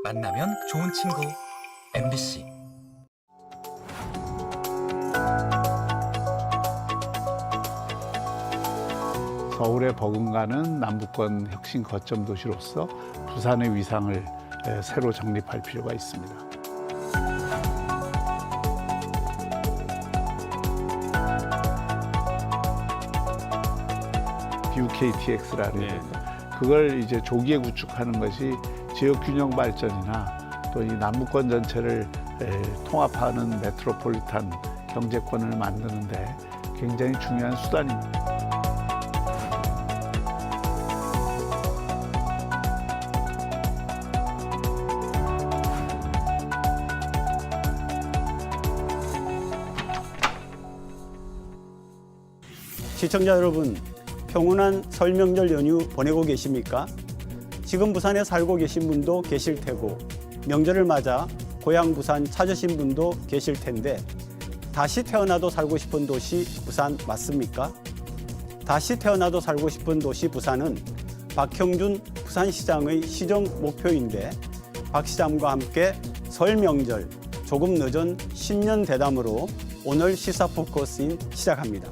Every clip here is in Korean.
만나면 좋은 친구 MBC. 서울의 버금가는 남부권 혁신 거점 도시로서 부산의 위상을 새로 정립할 필요가 있습니다. BUKTX라는 그걸 이제 조기에 구축하는 것이 지역 균형 발전이나 또 이 남부권 전체를 통합하는 메트로폴리탄 경제권을 만드는데 굉장히 중요한 수단입니다. 시청자 여러분, 평온한 설 명절 연휴 보내고 계십니까? 지금 부산에 살고 계신 분도 계실 테고 명절을 맞아 고향 부산 찾으신 분도 계실 텐데 다시 태어나도 살고 싶은 도시 부산 맞습니까? 다시 태어나도 살고 싶은 도시 부산은 박형준 부산시장의 시정 목표인데 박 시장과 함께 설 명절 조금 늦은 신년 대담으로 오늘 시사 포커스인 시작합니다.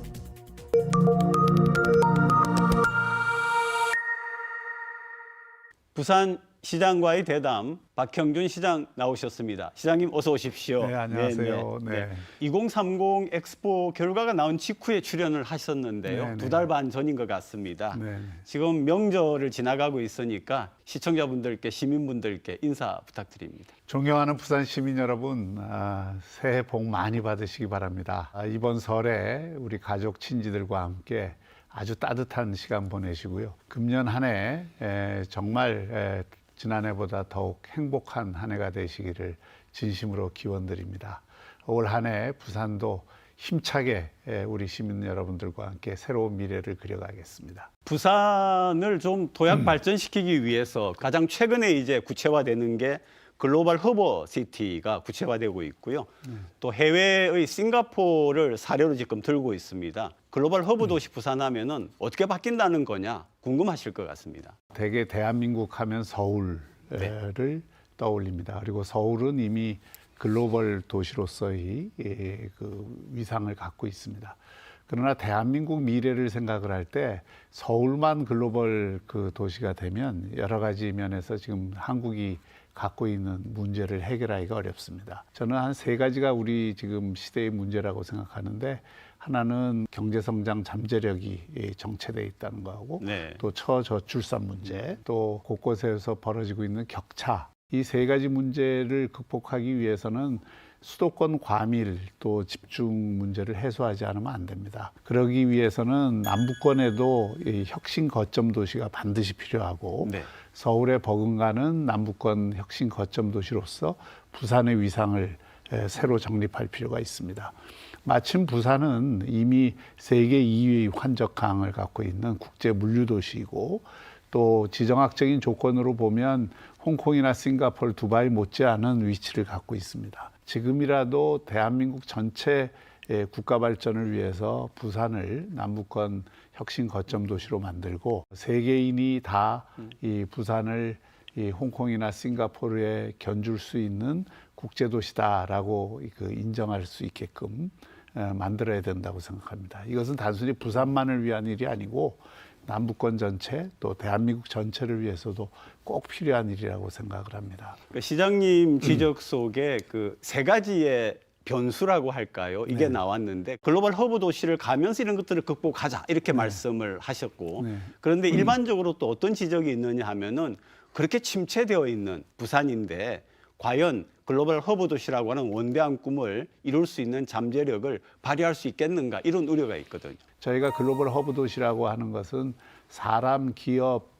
부산 시장과의 대담 박형준 시장 나오셨습니다. 시장님 어서 오십시오. 네, 안녕하세요. 네. 2030 엑스포 결과가 나온 직후에 출연을 하셨는데요. 네, 네. 2달 반 전인 것 같습니다. 네. 지금 명절을 지나가고 있으니까 시청자분들께 시민분들께 인사 부탁드립니다. 존경하는 부산 시민 여러분, 새해 복 많이 받으시기 바랍니다. 이번 설에 우리 가족 친지들과 함께 아주 따뜻한 시간 보내시고요. 금년 한 해 정말 지난해보다 더욱 행복한 한 해가 되시기를 진심으로 기원드립니다. 올 한 해 부산도 힘차게 우리 시민 여러분들과 함께 새로운 미래를 그려가겠습니다. 부산을 좀 도약 발전시키기 위해서 가장 최근에 이제 구체화되는 게 글로벌 허브 시티가 구체화되고 있고요. 또 해외의 싱가포르를 사례로 지금 들고 있습니다. 글로벌 허브 도시 부산하면은 어떻게 바뀐다는 거냐 궁금하실 것 같습니다. 대개 대한민국 하면 서울을 떠올립니다. 그리고 서울은 이미 글로벌 도시로서의 그 위상을 갖고 있습니다. 그러나 대한민국 미래를 생각을 할 때 서울만 글로벌 그 도시가 되면 여러 가지 면에서 지금 한국이 갖고 있는 문제를 해결하기가 어렵습니다. 저는 한 세 가지가 우리 지금 시대의 문제라고 생각하는데, 하나는 경제성장 잠재력이 정체되어 있다는 거하고, 또 처저출산 문제, 또 곳곳에서 벌어지고 있는 격차, 이 세 가지 문제를 극복하기 위해서는 수도권 과밀 또 집중 문제를 해소하지 않으면 안 됩니다. 그러기 위해서는 남부권에도 이 혁신 거점 도시가 반드시 필요하고, 서울의 버금가는 남부권 혁신 거점 도시로서 부산의 위상을 새로 정립할 필요가 있습니다. 마침 부산은 이미 세계 2위의 환적강을 갖고 있는 국제 물류 도시이고, 또 지정학적인 조건으로 보면 홍콩이나 싱가포르, 두바이 못지않은 위치를 갖고 있습니다. 지금이라도 대한민국 전체 국가 발전을 위해서 부산을 남부권 혁신 거점 도시로 만들고, 세계인이 다 이 부산을 이 홍콩이나 싱가포르에 견줄 수 있는 국제 도시다라고 인정할 수 있게끔 만들어야 된다고 생각합니다. 이것은 단순히 부산만을 위한 일이 아니고 남부권 전체 또 대한민국 전체를 위해서도 꼭 필요한 일이라고 생각을 합니다. 시장님 지적 속에 그 세 가지의 변수라고 할까요? 이게 나왔는데 글로벌 허브 도시를 가면서 이런 것들을 극복하자 이렇게 말씀을 하셨고, 그런데 일반적으로 또 어떤 지적이 있느냐 하면은 그렇게 침체되어 있는 부산인데 과연 글로벌 허브 도시라고 하는 원대한 꿈을 이룰 수 있는 잠재력을 발휘할 수 있겠는가, 이런 우려가 있거든요. 저희가 글로벌 허브 도시라고 하는 것은 사람, 기업,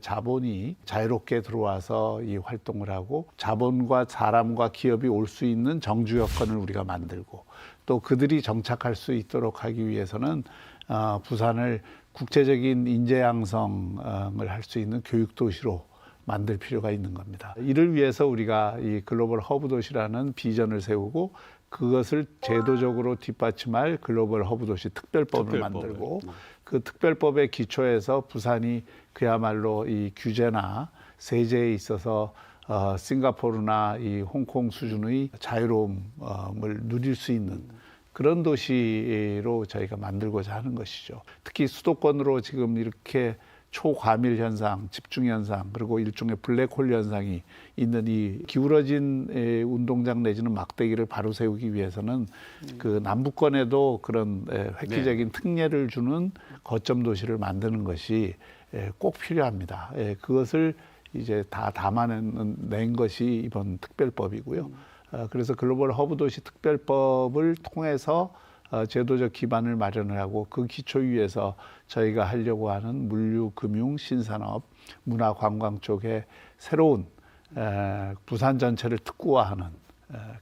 자본이 자유롭게 들어와서 이 활동을 하고, 자본과 사람과 기업이 올 수 있는 정주 여건을 우리가 만들고, 또 그들이 정착할 수 있도록 하기 위해서는 부산을 국제적인 인재 양성을 할 수 있는 교육 도시로 만들 필요가 있는 겁니다. 이를 위해서 우리가 이 글로벌 허브 도시라는 비전을 세우고, 그것을 제도적으로 뒷받침할 글로벌 허브 도시 특별법을 만들고, 그 특별법의 기초에서 부산이 그야말로 이 규제나 세제에 있어서 싱가포르나 이 홍콩 수준의 자유로움을 누릴 수 있는 그런 도시로 저희가 만들고자 하는 것이죠. 특히 수도권으로 지금 이렇게 초과밀 현상, 집중 현상, 그리고 일종의 블랙홀 현상이 있는 이 기울어진 운동장 내지는 막대기를 바로 세우기 위해서는 그 남부권에도 그런 획기적인 특례를 주는 거점 도시를 만드는 것이 꼭 필요합니다. 그것을 이제 다 담아낸 것이 이번 특별법이고요. 그래서 글로벌 허브 도시 특별법을 통해서 제도적 기반을 마련을 하고 그 기초 위에서 저희가 하려고 하는 물류, 금융, 신산업, 문화, 관광 쪽에 새로운 부산 전체를 특구화하는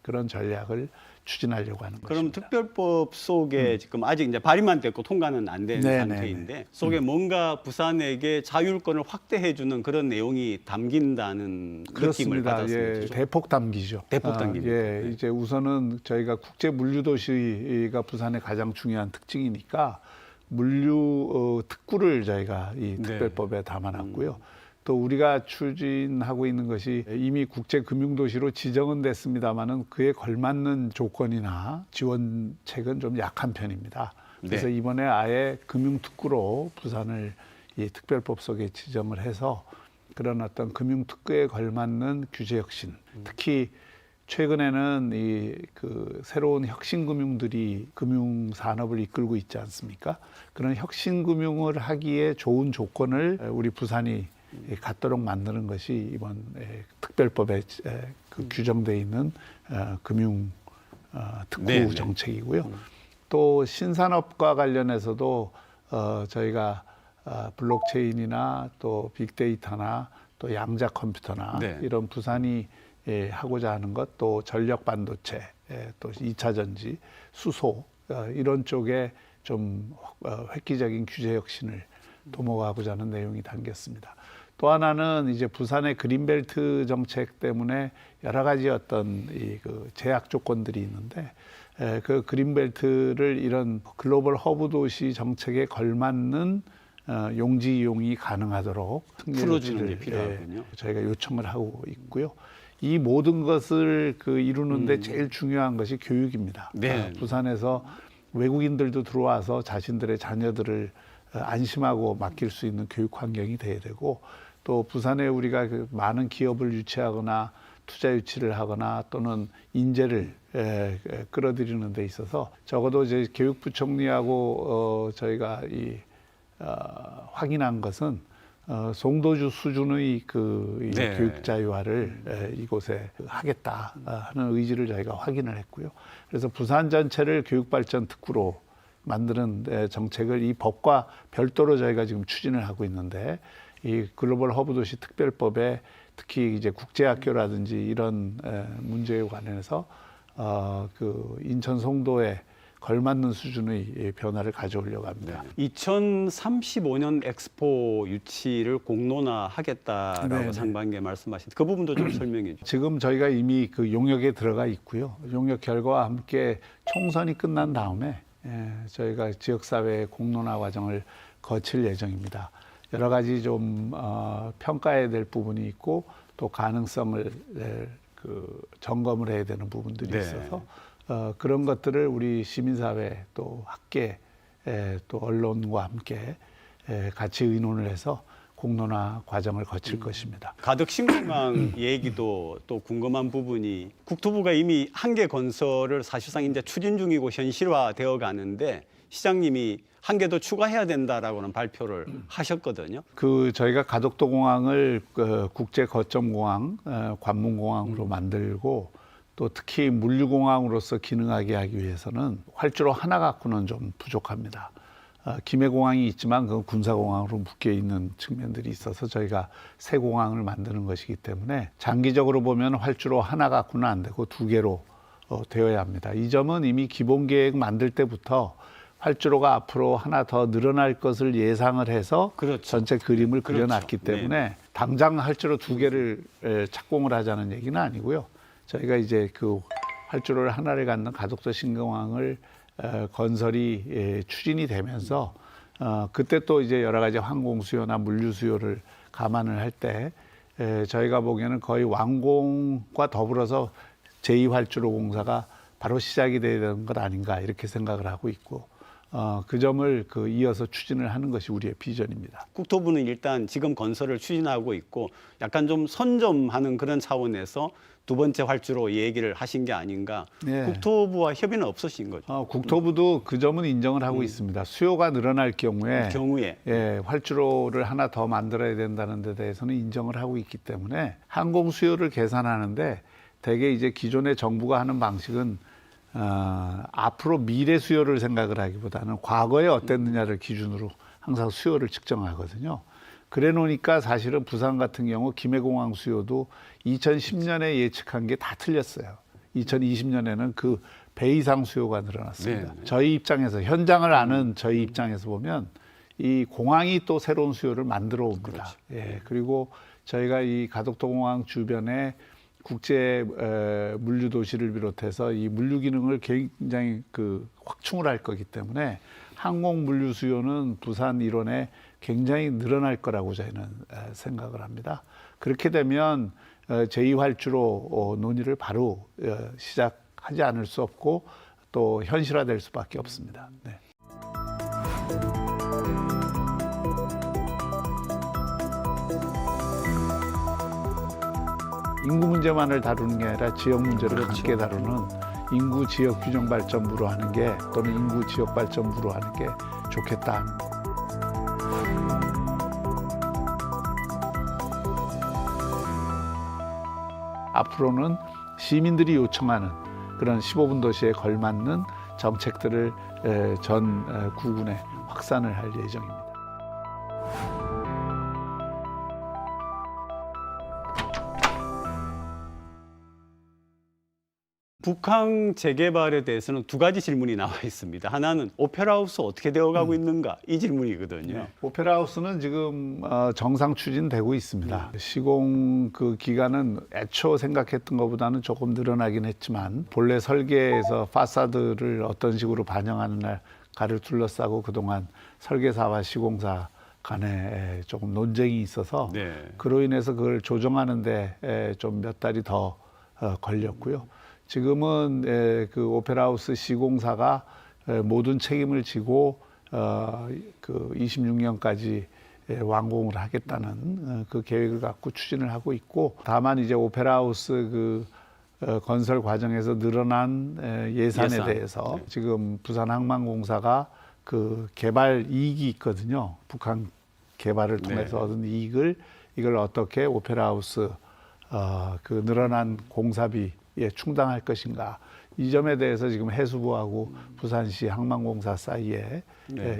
그런 전략을 추진하려고 하는 그럼 것입니다. 특별법 속에 지금 아직 이제 발의만 됐고 통과는 안 된 네네네. 상태인데 속에 뭔가 부산에게 자율권을 확대해주는 그런 내용이 담긴다는 느낌을 그렇습니다. 받았습니다. 예, 대폭 담기죠. 대폭 담깁니다. 예, 네. 이제 우선은 저희가 국제 물류 도시가 부산의 가장 중요한 특징이니까 물류 특구를 저희가 이 특별법에 담아놨고요. 또 우리가 추진하고 있는 것이 이미 국제금융도시로 지정은 됐습니다마는 그에 걸맞는 조건이나 지원책은 좀 약한 편입니다. 그래서 네. 이번에 아예 금융특구로 부산을 이 특별법 속에 지정을 해서 그런 어떤 금융특구에 걸맞는 규제 혁신, 특히 최근에는 이 그 새로운 혁신금융들이 금융산업을 이끌고 있지 않습니까? 그런 혁신금융을 하기에 좋은 조건을 우리 부산이 갖도록 만드는 것이 이번 특별법에 그 규정되어 있는 금융 특구 네네. 정책이고요. 또 신산업과 관련해서도 저희가 블록체인이나 또 빅데이터나 또 양자 컴퓨터나 네. 이런 부산이 하고자 하는 것, 또 전력 반도체, 또 2차 전지, 수소 이런 쪽에 좀 획기적인 규제 혁신을 도모하고자 하는 내용이 담겼습니다. 또 하나는 이제 부산의 그린벨트 정책 때문에 여러 가지 어떤 그 제약 조건들이 있는데 그 그린벨트를 이런 글로벌 허브 도시 정책에 걸맞는 용지 이용이 가능하도록 풀어주는 게 필요하군요. 저희가 요청을 하고 있고요. 이 모든 것을 그 이루는데 제일 중요한 것이 교육입니다. 네. 부산에서 외국인들도 들어와서 자신들의 자녀들을 안심하고 맡길 수 있는 교육 환경이 돼야 되고, 또 부산에 우리가 그 많은 기업을 유치하거나 투자 유치를 하거나 또는 인재를 끌어들이는 데 있어서 적어도 이제 교육부총리하고 저희가 확인한 것은 송도주 수준의 네. 교육 자유화를 이곳에 하겠다 하는 의지를 저희가 확인을 했고요. 그래서 부산 전체를 교육 발전 특구로 만드는 정책을 이 법과 별도로 저희가 지금 추진을 하고 있는데, 이 글로벌 허브 도시 특별법에 특히 이제 국제학교라든지 이런 문제에 관해서 그 인천 송도에 걸맞는 수준의 변화를 가져오려고 합니다. 2035년 엑스포 유치를 공론화하겠다라고 네네. 상반기에 말씀하신 그 부분도 좀 설명해 주시죠. 지금 저희가 이미 그 용역에 들어가 있고요. 용역 결과와 함께 총선이 끝난 다음에 저희가 지역사회의 공론화 과정을 거칠 예정입니다. 여러 가지 좀 평가해야 될 부분이 있고 또 가능성을 그 점검을 해야 되는 부분들이 네. 있어서 그런 것들을 우리 시민사회 또 학계 또 언론과 함께 같이 의논을 해서 공론화 과정을 거칠 것입니다. 가덕 신공항 얘기도 또 궁금한 부분이 국토부가 이미 한계 건설을 사실상 이제 추진 중이고 현실화되어 가는데 시장님이 한 개 더 추가해야 된다라고는 발표를 하셨거든요. 그 저희가 가덕도 공항을 국제 거점 공항, 관문 공항으로 만들고 또 특히 물류 공항으로서 기능하게 하기 위해서는 활주로 하나 갖고는 좀 부족합니다. 김해 공항이 있지만 그 군사 공항으로 묶여 있는 측면들이 있어서 저희가 새 공항을 만드는 것이기 때문에 장기적으로 보면 활주로 하나 갖고는 안 되고 두 개로 되어야 합니다. 이 점은 이미 기본 계획 만들 때부터 활주로가 앞으로 하나 더 늘어날 것을 예상을 해서 그렇죠. 전체 그림을 그렇죠. 그려놨기 때문에 당장 활주로 두 개를 착공을 하자는 얘기는 아니고요. 저희가 이제 그 활주로를 하나를 갖는 가덕도 신공항을 건설이 추진이 되면서 그때 또 이제 여러 가지 항공 수요나 물류 수요를 감안을 할 때 저희가 보기에는 거의 완공과 더불어서 제2활주로 공사가 바로 시작이 돼야 되는 것 아닌가 이렇게 생각을 하고 있고 그 점을 이어서 추진을 하는 것이 우리의 비전입니다. 국토부는 일단 지금 건설을 추진하고 있고 약간 좀 선점하는 그런 차원에서 두 번째 활주로 얘기를 하신 게 아닌가. 네. 국토부와 협의는 없으신 거죠? 국토부도 그 점은 인정을 하고 있습니다. 수요가 늘어날 경우에 활주로를 하나 더 만들어야 된다는 데 대해서는 인정을 하고 있기 때문에 항공 수요를 계산하는데 대개 이제 기존의 정부가 하는 방식은 앞으로 미래 수요를 생각을 하기보다는 과거에 어땠느냐를 기준으로 항상 수요를 측정하거든요. 그래 놓으니까 사실은 부산 같은 경우 김해공항 수요도 2010년에 예측한 게 다 틀렸어요. 2020년에는 그 배 이상 수요가 늘어났습니다. 저희 입장에서 현장을 아는 저희 입장에서 보면 이 공항이 또 새로운 수요를 만들어 옵니다. 그리고 저희가 이 가덕도 공항 주변에 국제 물류 도시를 비롯해서 이 물류 기능을 굉장히 확충을 할 거기 때문에 항공 물류 수요는 부산 일원에 굉장히 늘어날 거라고 저희는 생각을 합니다. 그렇게 되면 제2활주로 논의를 바로 시작하지 않을 수 없고 또 현실화될 수밖에 없습니다. 네. 인구 문제만을 다루는 게 아니라 지역 문제를 함께 다루는 인구 지역 균형 발전부로 하는 게 또는 인구 지역 발전부로 하는 게 좋겠다. 앞으로는 시민들이 요청하는 그런 15분 도시에 걸맞는 정책들을 전 구군에 확산을 할 예정입니다. 북항 재개발에 대해서는 두 가지 질문이 나와 있습니다. 하나는 오페라하우스 어떻게 되어가고 있는가 이 질문이거든요. 오페라하우스는 지금 정상 추진되고 있습니다. 시공 기간은 애초 생각했던 것보다는 조금 늘어나긴 했지만 본래 설계에서 파사드를 어떤 식으로 반영하는가를 둘러싸고 그동안 설계사와 시공사 간에 조금 논쟁이 있어서 그로 인해서 그걸 조정하는데 좀 몇 달이 더 걸렸고요. 지금은 그 오페라하우스 시공사가 모든 책임을 지고 26년까지 완공을 하겠다는 그 계획을 갖고 추진을 하고 있고, 다만 이제 오페라하우스 건설 과정에서 늘어난 예산. 대해서 지금 부산항만공사가 그 개발 이익이 있거든요. 북한 개발을 통해서 얻은 이익을 이걸 어떻게 오페라하우스 그 늘어난 공사비 충당할 것인가, 이 점에 대해서 지금 해수부하고 부산시 항만공사 사이에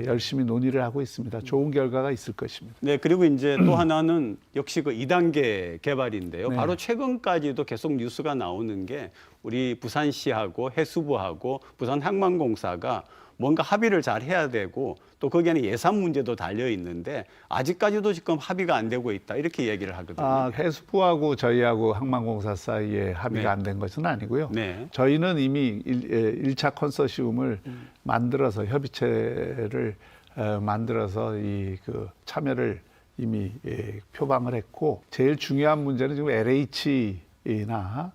열심히 논의를 하고 있습니다. 좋은 결과가 있을 것입니다. 네, 그리고 이제 또 하나는 역시 그 2단계 개발인데요. 바로 최근까지도 계속 뉴스가 나오는 게 우리 부산시하고 해수부하고 부산항만공사가 뭔가 합의를 잘 해야 되고 또 거기에는 예산 문제도 달려 있는데 아직까지도 지금 합의가 안 되고 있다, 이렇게 얘기를 하거든요. 해수부하고 저희하고 항만공사 사이에 합의가 안 된 것은 아니고요. 저희는 이미 1차 컨소시움을 만들어서 협의체를 만들어서 참여를 이미 표방을 했고, 제일 중요한 문제는 지금 LH나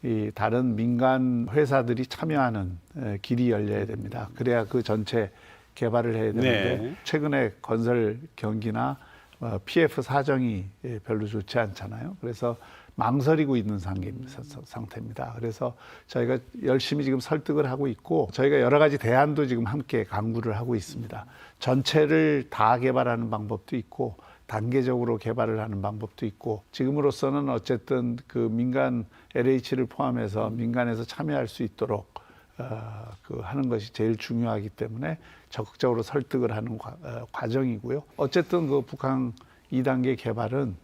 이 다른 민간 회사들이 참여하는 길이 열려야 됩니다. 그래야 그 전체 개발을 해야 되는데 최근에 건설 경기나 PF 사정이 별로 좋지 않잖아요. 그래서 망설이고 있는 상태입니다. 그래서 저희가 열심히 지금 설득을 하고 있고, 저희가 여러 가지 대안도 지금 함께 강구를 하고 있습니다. 전체를 다 개발하는 방법도 있고 단계적으로 개발을 하는 방법도 있고, 지금으로서는 어쨌든 그 민간 LH를 포함해서 민간에서 참여할 수 있도록 하는 것이 제일 중요하기 때문에 적극적으로 설득을 하는 과정이고요. 어쨌든 그 북한 2단계 개발은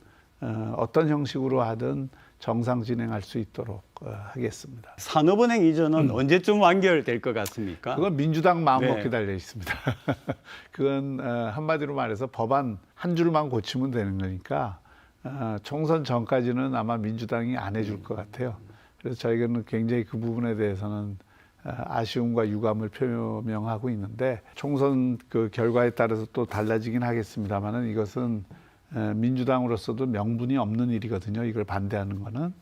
어떤 형식으로 하든 정상 진행할 수 있도록 하겠습니다. 산업은행 이전은 언제쯤 완결될 것 같습니까? 그건 민주당 마음먹기 달려 있습니다. 그건 한마디로 말해서 법안 한 줄만 고치면 되는 거니까 총선 전까지는 아마 민주당이 안 해줄 것 같아요. 그래서 저희는 굉장히 그 부분에 대해서는 아쉬움과 유감을 표명하고 있는데, 총선 그 결과에 따라서 또 달라지긴 하겠습니다만은 이것은 민주당으로서도 명분이 없는 일이거든요. 이걸 반대하는 거는.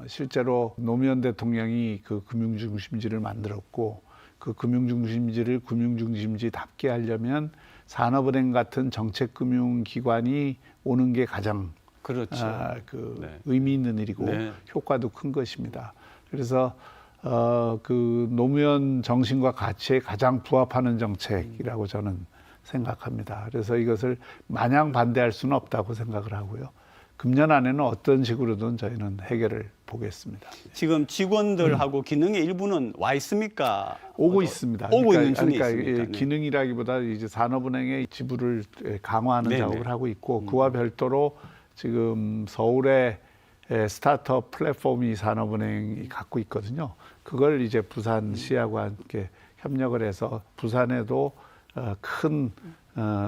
실제로 노무현 대통령이 그 금융중심지를 만들었고 그 금융중심지를 금융중심지답게 하려면 산업은행 같은 정책금융기관이 오는 게 가장 그렇죠. 네. 의미 있는 일이고 네. 효과도 큰 것입니다. 그래서 그 노무현 정신과 가치에 가장 부합하는 정책이라고 저는 생각합니다. 그래서 이것을 마냥 반대할 수는 없다고 생각을 하고요. 금년 안에는 어떤 식으로든 저희는 해결을 보겠습니다. 지금 직원들하고 기능의 일부는 와 있습니까? 오고 있습니다. 오고 있는 중에 그러니까 있습니까? 네. 기능이라기보다 이제 산업은행의 지분을 강화하는 네네. 작업을 하고 있고 그와 별도로 지금 서울에 스타트업 플랫폼이 산업은행이 갖고 있거든요. 그걸 이제 부산시하고 함께 협력을 해서 부산에도 큰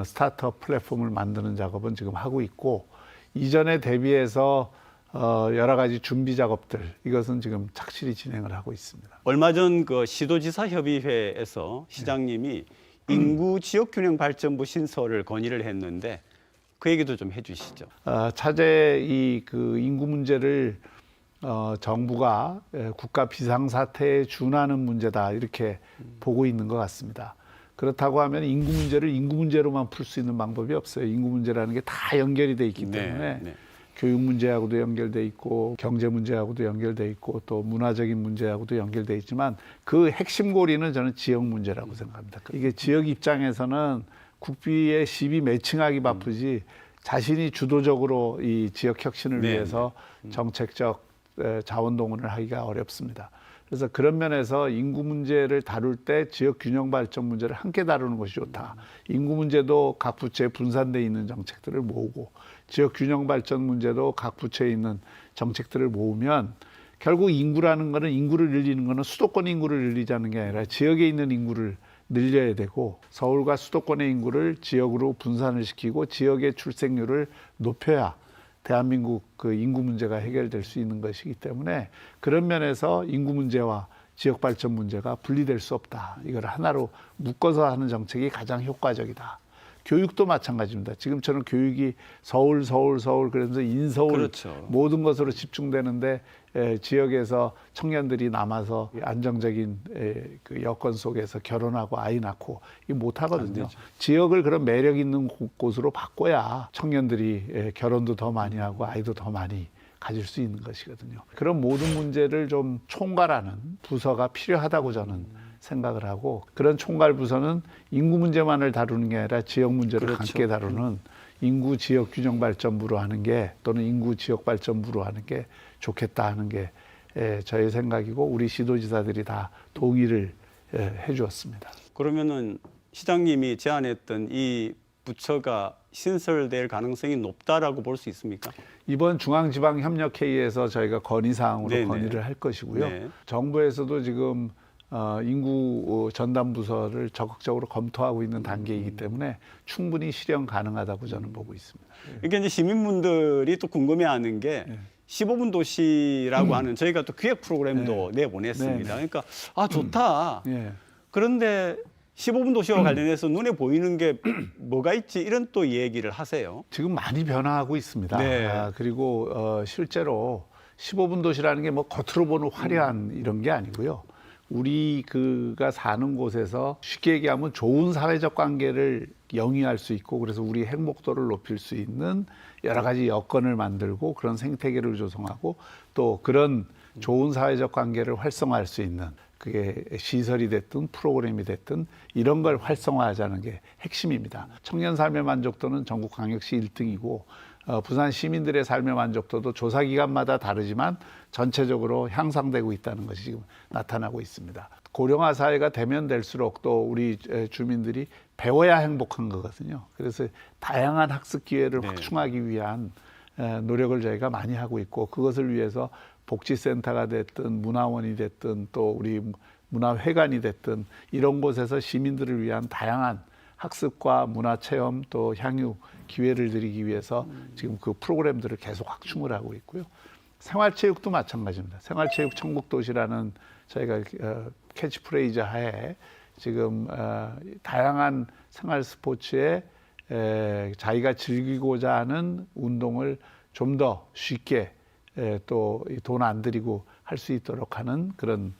스타트업 플랫폼을 만드는 작업은 지금 하고 있고 이전에 대비해서 여러 가지 준비 작업들 이것은 지금 착실히 진행을 하고 있습니다. 얼마 전 그 시도지사 협의회에서 시장님이 인구 지역균형 발전부 신설을 건의를 했는데 그 얘기도 좀 해주시죠. 차제 그 인구 문제를 정부가 국가 비상사태에 준하는 문제다 이렇게 보고 있는 것 같습니다. 그렇다고 하면 인구 문제를 인구 문제로만 풀 수 있는 방법이 없어요. 인구 문제라는 게 다 연결이 돼 있기 때문에 네. 교육 문제하고도 연결돼 있고 경제 문제하고도 연결돼 있고 또 문화적인 문제하고도 연결돼 있지만 그 핵심 고리는 저는 지역 문제라고 생각합니다. 이게 지역 입장에서는 국비의 시비 매칭하기 바쁘지 자신이 주도적으로 이 지역 혁신을 네. 위해서 정책적 자원 동원을 하기가 어렵습니다. 그래서 그런 면에서 인구 문제를 다룰 때 지역 균형 발전 문제를 함께 다루는 것이 좋다. 인구 문제도 각 부처에 분산돼 있는 정책들을 모으고 지역 균형 발전 문제도 각 부처에 있는 정책들을 모으면 결국 인구라는 거는 인구를 늘리는 거는 수도권 인구를 늘리자는 게 아니라 지역에 있는 인구를 늘려야 되고 서울과 수도권의 인구를 지역으로 분산을 시키고 지역의 출생률을 높여야 대한민국 그 인구 문제가 해결될 수 있는 것이기 때문에 그런 면에서 인구 문제와 지역 발전 문제가 분리될 수 없다. 이걸 하나로 묶어서 하는 정책이 가장 효과적이다. 교육도 마찬가지입니다. 지금처럼 교육이 서울 그러면서 인서울 그렇죠. 모든 것으로 집중되는데 지역에서 청년들이 남아서 안정적인 그 여건 속에서 결혼하고 아이 낳고 이 못하거든요. 지역을 그런 매력 있는 곳으로 바꿔야 청년들이 결혼도 더 많이 하고 아이도 더 많이 가질 수 있는 것이거든요. 그런 모든 문제를 좀 총괄하는 부서가 필요하다고 저는 생각을 하고 그런 총괄 부서는 인구 문제만을 다루는 게 아니라 지역 문제를 그렇죠. 함께 다루는 인구 지역 균형 발전부로 하는 게 또는 인구 지역 발전부로 하는 게 좋겠다 하는 게 저의 생각이고 우리 시도지사들이 다 동의를 해 주었습니다. 그러면은 시장님이 제안했던 이 부처가 신설될 가능성이 높다라고 볼 수 있습니까? 이번 중앙지방협력회의에서 저희가 건의사항으로 네네. 건의를 할 것이고요. 네. 정부에서도 지금 인구 전담 부서를 적극적으로 검토하고 있는 단계이기 때문에 충분히 실현 가능하다고 저는 보고 있습니다. 이게 이제 시민분들이 또 궁금해하는 게 15분 도시라고 하는 저희가 또 기획 프로그램도 내보냈습니다. 그러니까 좋다. 예. 그런데 15분 도시와 관련해서 눈에 보이는 게 뭐가 있지 이런 또 얘기를 하세요. 지금 많이 변화하고 있습니다. 네. 그리고 실제로 15분 도시라는 게 뭐 겉으로 보는 화려한 이런 게 아니고요. 우리 그가 사는 곳에서 쉽게 얘기하면 좋은 사회적 관계를 영위할 수 있고 그래서 우리 행복도를 높일 수 있는 여러 가지 여건을 만들고 그런 생태계를 조성하고 또 그런 좋은 사회적 관계를 활성화할 수 있는 그게 시설이 됐든 프로그램이 됐든 이런 걸 활성화하자는 게 핵심입니다. 청년 삶의 만족도는 전국 광역시 1등이고 부산 시민들의 삶의 만족도도 조사 기간마다 다르지만 전체적으로 향상되고 있다는 것이 지금 나타나고 있습니다. 고령화 사회가 되면 될수록 또 우리 주민들이 배워야 행복한 거거든요. 그래서 다양한 학습 기회를 확충하기 위한 노력을 저희가 많이 하고 있고 그것을 위해서 복지센터가 됐든 문화원이 됐든 또 우리 문화회관이 됐든 이런 곳에서 시민들을 위한 다양한 학습과 문화체험 또 향유 기회를 드리기 위해서 지금 그 프로그램들을 계속 확충을 하고 있고요. 생활체육도 마찬가지입니다. 생활체육 천국도시라는 저희가 캐치프레이즈 하에 지금 다양한 생활 스포츠에 자기가 즐기고자 하는 운동을 좀 더 쉽게 또 돈 안 들이고 할 수 있도록 하는 그런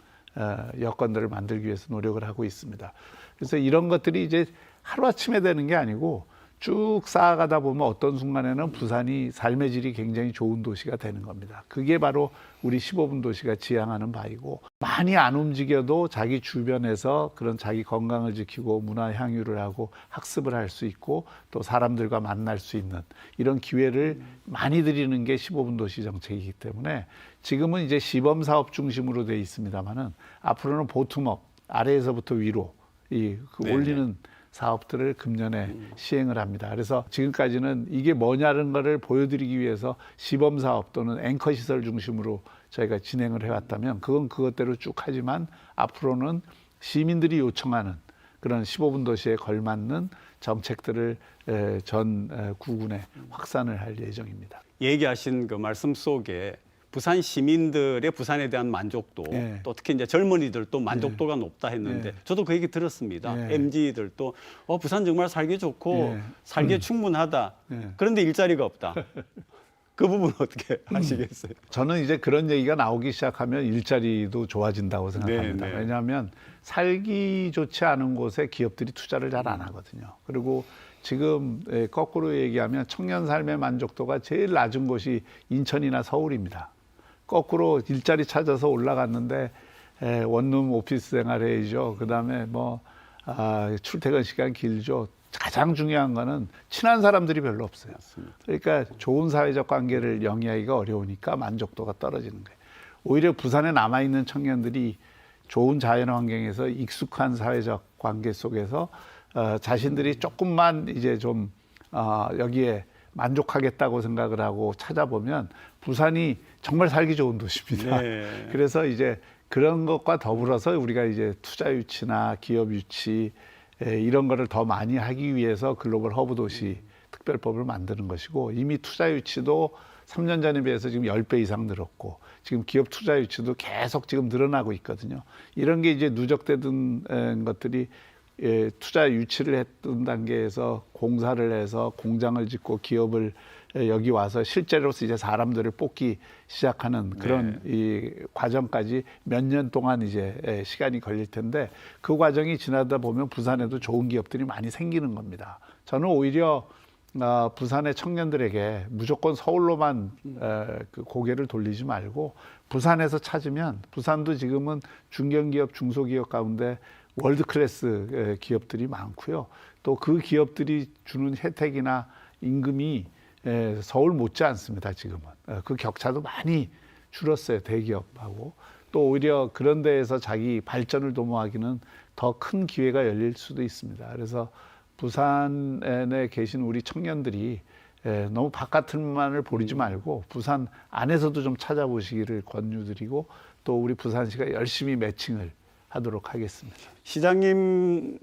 여건들을 만들기 위해서 노력을 하고 있습니다. 그래서 이런 것들이 이제 하루아침에 되는 게 아니고 쭉 쌓아가다 보면 어떤 순간에는 부산이 삶의 질이 굉장히 좋은 도시가 되는 겁니다. 그게 바로 우리 15분 도시가 지향하는 바이고, 많이 안 움직여도 자기 주변에서 그런 자기 건강을 지키고 문화 향유를 하고 학습을 할 수 있고 또 사람들과 만날 수 있는 이런 기회를 많이 드리는 게 15분 도시 정책이기 때문에 지금은 이제 시범 사업 중심으로 돼 있습니다만은 앞으로는 보텀업, 아래에서부터 위로 올리는 사업들을 금년에 시행을 합니다. 그래서 지금까지는 이게 뭐냐는 거를 보여드리기 위해서 시범사업 또는 앵커시설 중심으로 저희가 진행을 해왔다면 그건 그것대로 쭉 하지만 앞으로는 시민들이 요청하는 그런 15분 도시에 걸맞는 정책들을 전 구군에 확산을 할 예정입니다. 얘기하신 그 말씀 속에 부산 시민들의 부산에 대한 만족도, 네. 또 특히 이제 젊은이들도 만족도가 높다 했는데, 네. 저도 그 얘기 들었습니다. 네. MZ들도 부산 정말 살기 좋고 네. 살기에 충분하다. 네. 그런데 일자리가 없다. 그 부분 어떻게 하시겠어요? 저는 이제 그런 얘기가 나오기 시작하면 일자리도 좋아진다고 생각합니다. 네, 네. 왜냐하면 살기 좋지 않은 곳에 기업들이 투자를 잘 안 하거든요. 그리고 지금 거꾸로 얘기하면 청년 삶의 만족도가 제일 낮은 곳이 인천이나 서울입니다. 거꾸로 일자리 찾아서 올라갔는데 원룸 오피스 생활해야죠. 그다음에 출퇴근 시간 길죠. 가장 중요한 거는 친한 사람들이 별로 없어요. 그러니까 좋은 사회적 관계를 영위하기가 어려우니까 만족도가 떨어지는 거예요. 오히려 부산에 남아있는 청년들이 좋은 자연 환경에서 익숙한 사회적 관계 속에서 자신들이 조금만 이제 좀 여기에 만족하겠다고 생각을 하고 찾아보면 부산이 정말 살기 좋은 도시입니다. 네. 그래서 이제 그런 것과 더불어서 우리가 이제 투자 유치나 기업 유치 이런 거를 더 많이 하기 위해서 글로벌 허브 도시 특별법을 만드는 것이고, 이미 투자 유치도 3년 전에 비해서 지금 10배 이상 늘었고 지금 기업 투자 유치도 계속 지금 늘어나고 있거든요. 이런 게 이제 누적되던 것들이 투자 유치를 했던 단계에서 공사를 해서 공장을 짓고 기업을 여기 와서 실제로서 이제 사람들을 뽑기 시작하는 그런 이 과정까지 몇 년 동안 이제 시간이 걸릴 텐데, 그 과정이 지나다 보면 부산에도 좋은 기업들이 많이 생기는 겁니다. 저는 오히려 부산의 청년들에게 무조건 서울로만 그 고개를 돌리지 말고 부산에서 찾으면, 부산도 지금은 중견기업, 중소기업 가운데 월드 클래스 기업들이 많고요. 또 그 기업들이 주는 혜택이나 임금이 서울 못지 않습니다. 지금은 그 격차도 많이 줄었어요. 대기업하고. 또 오히려 그런 데에서 자기 발전을 도모하기는 더 큰 기회가 열릴 수도 있습니다. 그래서 부산에 계신 우리 청년들이 너무 바깥을만을 보리지 말고 부산 안에서도 좀 찾아보시기를 권유드리고, 또 우리 부산시가 열심히 매칭을 하도록 하겠습니다. 시장님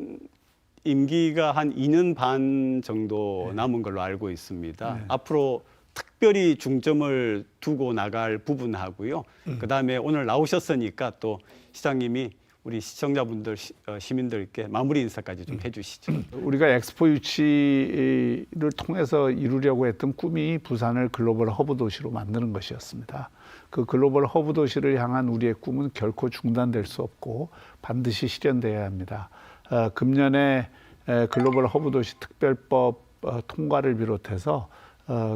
임기가 한 2년 반 정도 남은 걸로 알고 있습니다. 앞으로 특별히 중점을 두고 나갈 부분하고요. 그다음에 오늘 나오셨으니까 또 시장님이 우리 시청자분들, 시민들께 마무리 인사까지 좀 해주시죠. 우리가 엑스포 유치를 통해서 이루려고 했던 꿈이 부산을 글로벌 허브 도시로 만드는 것이었습니다. 그 글로벌 허브 도시를 향한 우리의 꿈은 결코 중단될 수 없고 반드시 실현돼야 합니다. 금년에 글로벌 허브 도시 특별법 통과를 비롯해서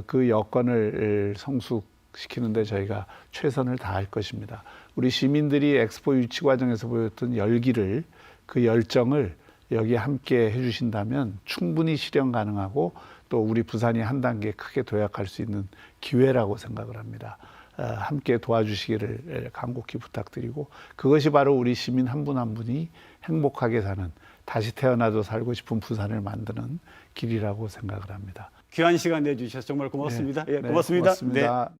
그 여건을 성숙시키는 데 저희가 최선을 다할 것입니다. 우리 시민들이 엑스포 유치 과정에서 보였던 열기를, 그 열정을 여기에 함께 해주신다면 충분히 실현 가능하고 또 우리 부산이 한 단계 크게 도약할 수 있는 기회라고 생각을 합니다. 함께 도와주시기를 간곡히 부탁드리고, 그것이 바로 우리 시민 한 분 한 분이 행복하게 사는, 다시 태어나도 살고 싶은 부산을 만드는 길이라고 생각을 합니다. 귀한 시간 내주셔서 정말 고맙습니다. 네, 고맙습니다. 고맙습니다. 네.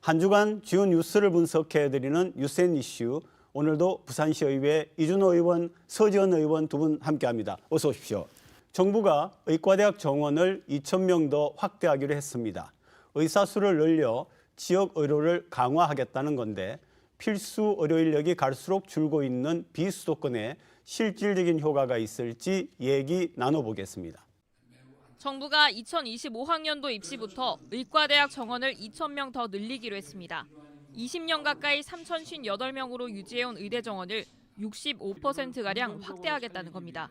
한 주간 주요 뉴스를 분석해드리는 유센 이슈. 오늘도 부산시의회 이준호 의원, 서지원 의원 두 분 함께합니다. 어서 오십시오. 정부가 의과대학 정원을 2,000명 더 확대하기로 했습니다. 의사 수를 늘려 지역 의료를 강화하겠다는 건데 필수 의료 인력이 갈수록 줄고 있는 비수도권에 실질적인 효과가 있을지 얘기 나눠보겠습니다. 정부가 2025학년도 입시부터 의과대학 정원을 2,000명 더 늘리기로 했습니다. 20년 가까이 3,058명으로 유지해온 의대 정원을 65%가량 확대하겠다는 겁니다.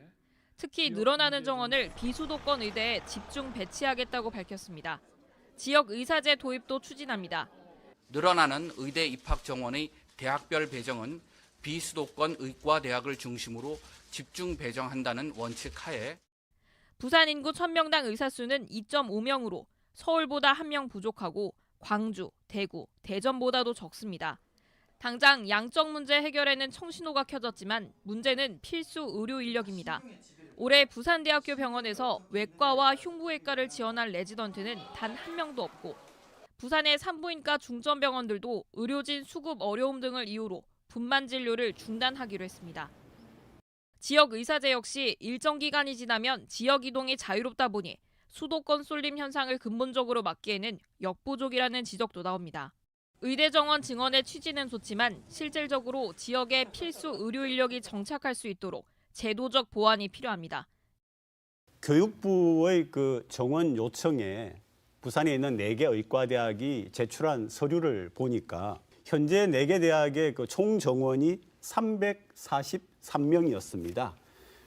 특히 늘어나는 정원을 비수도권 의대에 집중 배치하겠다고 밝혔습니다. 지역 의사제 도입도 추진합니다. 늘어나는 의대 입학 정원의 대학별 배정은 비수도권 의과대학을 중심으로 집중 배정한다는 원칙 하에 부산 인구 1,000명당 의사 수는 2.5명으로 서울보다 1명 부족하고 광주, 대구, 대전보다도 적습니다. 당장 양적 문제 해결에는 청신호가 켜졌지만 문제는 필수 의료 인력입니다. 올해 부산대학교 병원에서 외과와 흉부외과를 지원할 레지던트는 단 1명도 없고 부산의 산부인과 중점병원들도 의료진 수급 어려움 등을 이유로 분만 진료를 중단하기로 했습니다. 지역 의사제 역시 일정 기간이 지나면 지역 이동이 자유롭다 보니 수도권 쏠림 현상을 근본적으로 막기에는 역부족이라는 지적도 나옵니다. 의대 정원 증원의 취지는 좋지만 실질적으로 지역에 필수 의료 인력이 정착할 수 있도록 제도적 보완이 필요합니다. 교육부의 그 정원 요청에 부산에 있는 4개 의과대학이 제출한 서류를 보니까 현재 4개 대학의 그 총 정원이 343명이었습니다.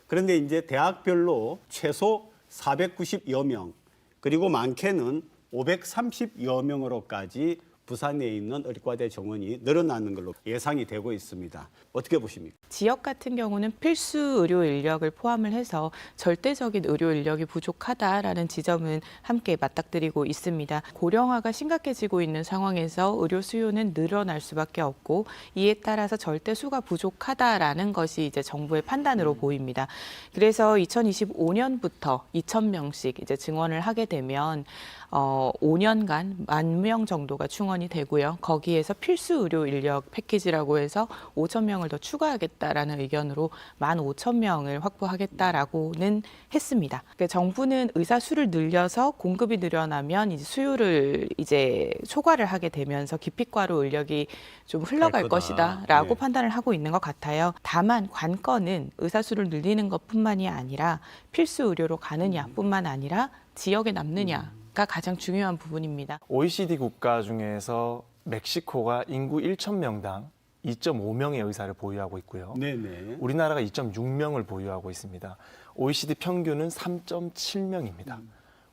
그런데 이제 대학별로 최소 490여 명, 그리고 많게는 530여 명으로까지 부산에 있는 의과대 정원이 늘어나는 걸로 예상이 되고 있습니다. 어떻게 보십니까? 지역 같은 경우는 필수 의료 인력을 포함을 해서 절대적인 의료 인력이 부족하다라는 지점은 함께 맞닥뜨리고 있습니다. 고령화가 심각해지고 있는 상황에서 의료 수요는 늘어날 수밖에 없고 이에 따라서 절대 수가 부족하다라는 것이 이제 정부의 판단으로 보입니다. 그래서 2025년부터 2,000명씩 이제 증원을 하게 되면 5년간 10,000명 정도가 충원이 되고요. 거기에서 필수 의료 인력 패키지라고 해서 5,000명을 더 추가하겠다라는 의견으로 15,000명을 확보하겠다라고는 했습니다. 그러니까 정부는 의사 수를 늘려서 공급이 늘어나면 이제 수요를 이제 초과를 하게 되면서 기피과로 인력이 좀 흘러갈 것이다라고 판단을 하고 있는 것 같아요. 다만 관건은 의사 수를 늘리는 것뿐만이 아니라 필수 의료로 가느냐뿐만 아니라 지역에 남느냐가 가장 중요한 부분입니다. OECD 국가 중에서 멕시코가 인구 1,000명당 2.5명의 의사를 보유하고 있고요. 네네. 우리나라가 2.6명을 보유하고 있습니다. OECD 평균은 3.7명입니다.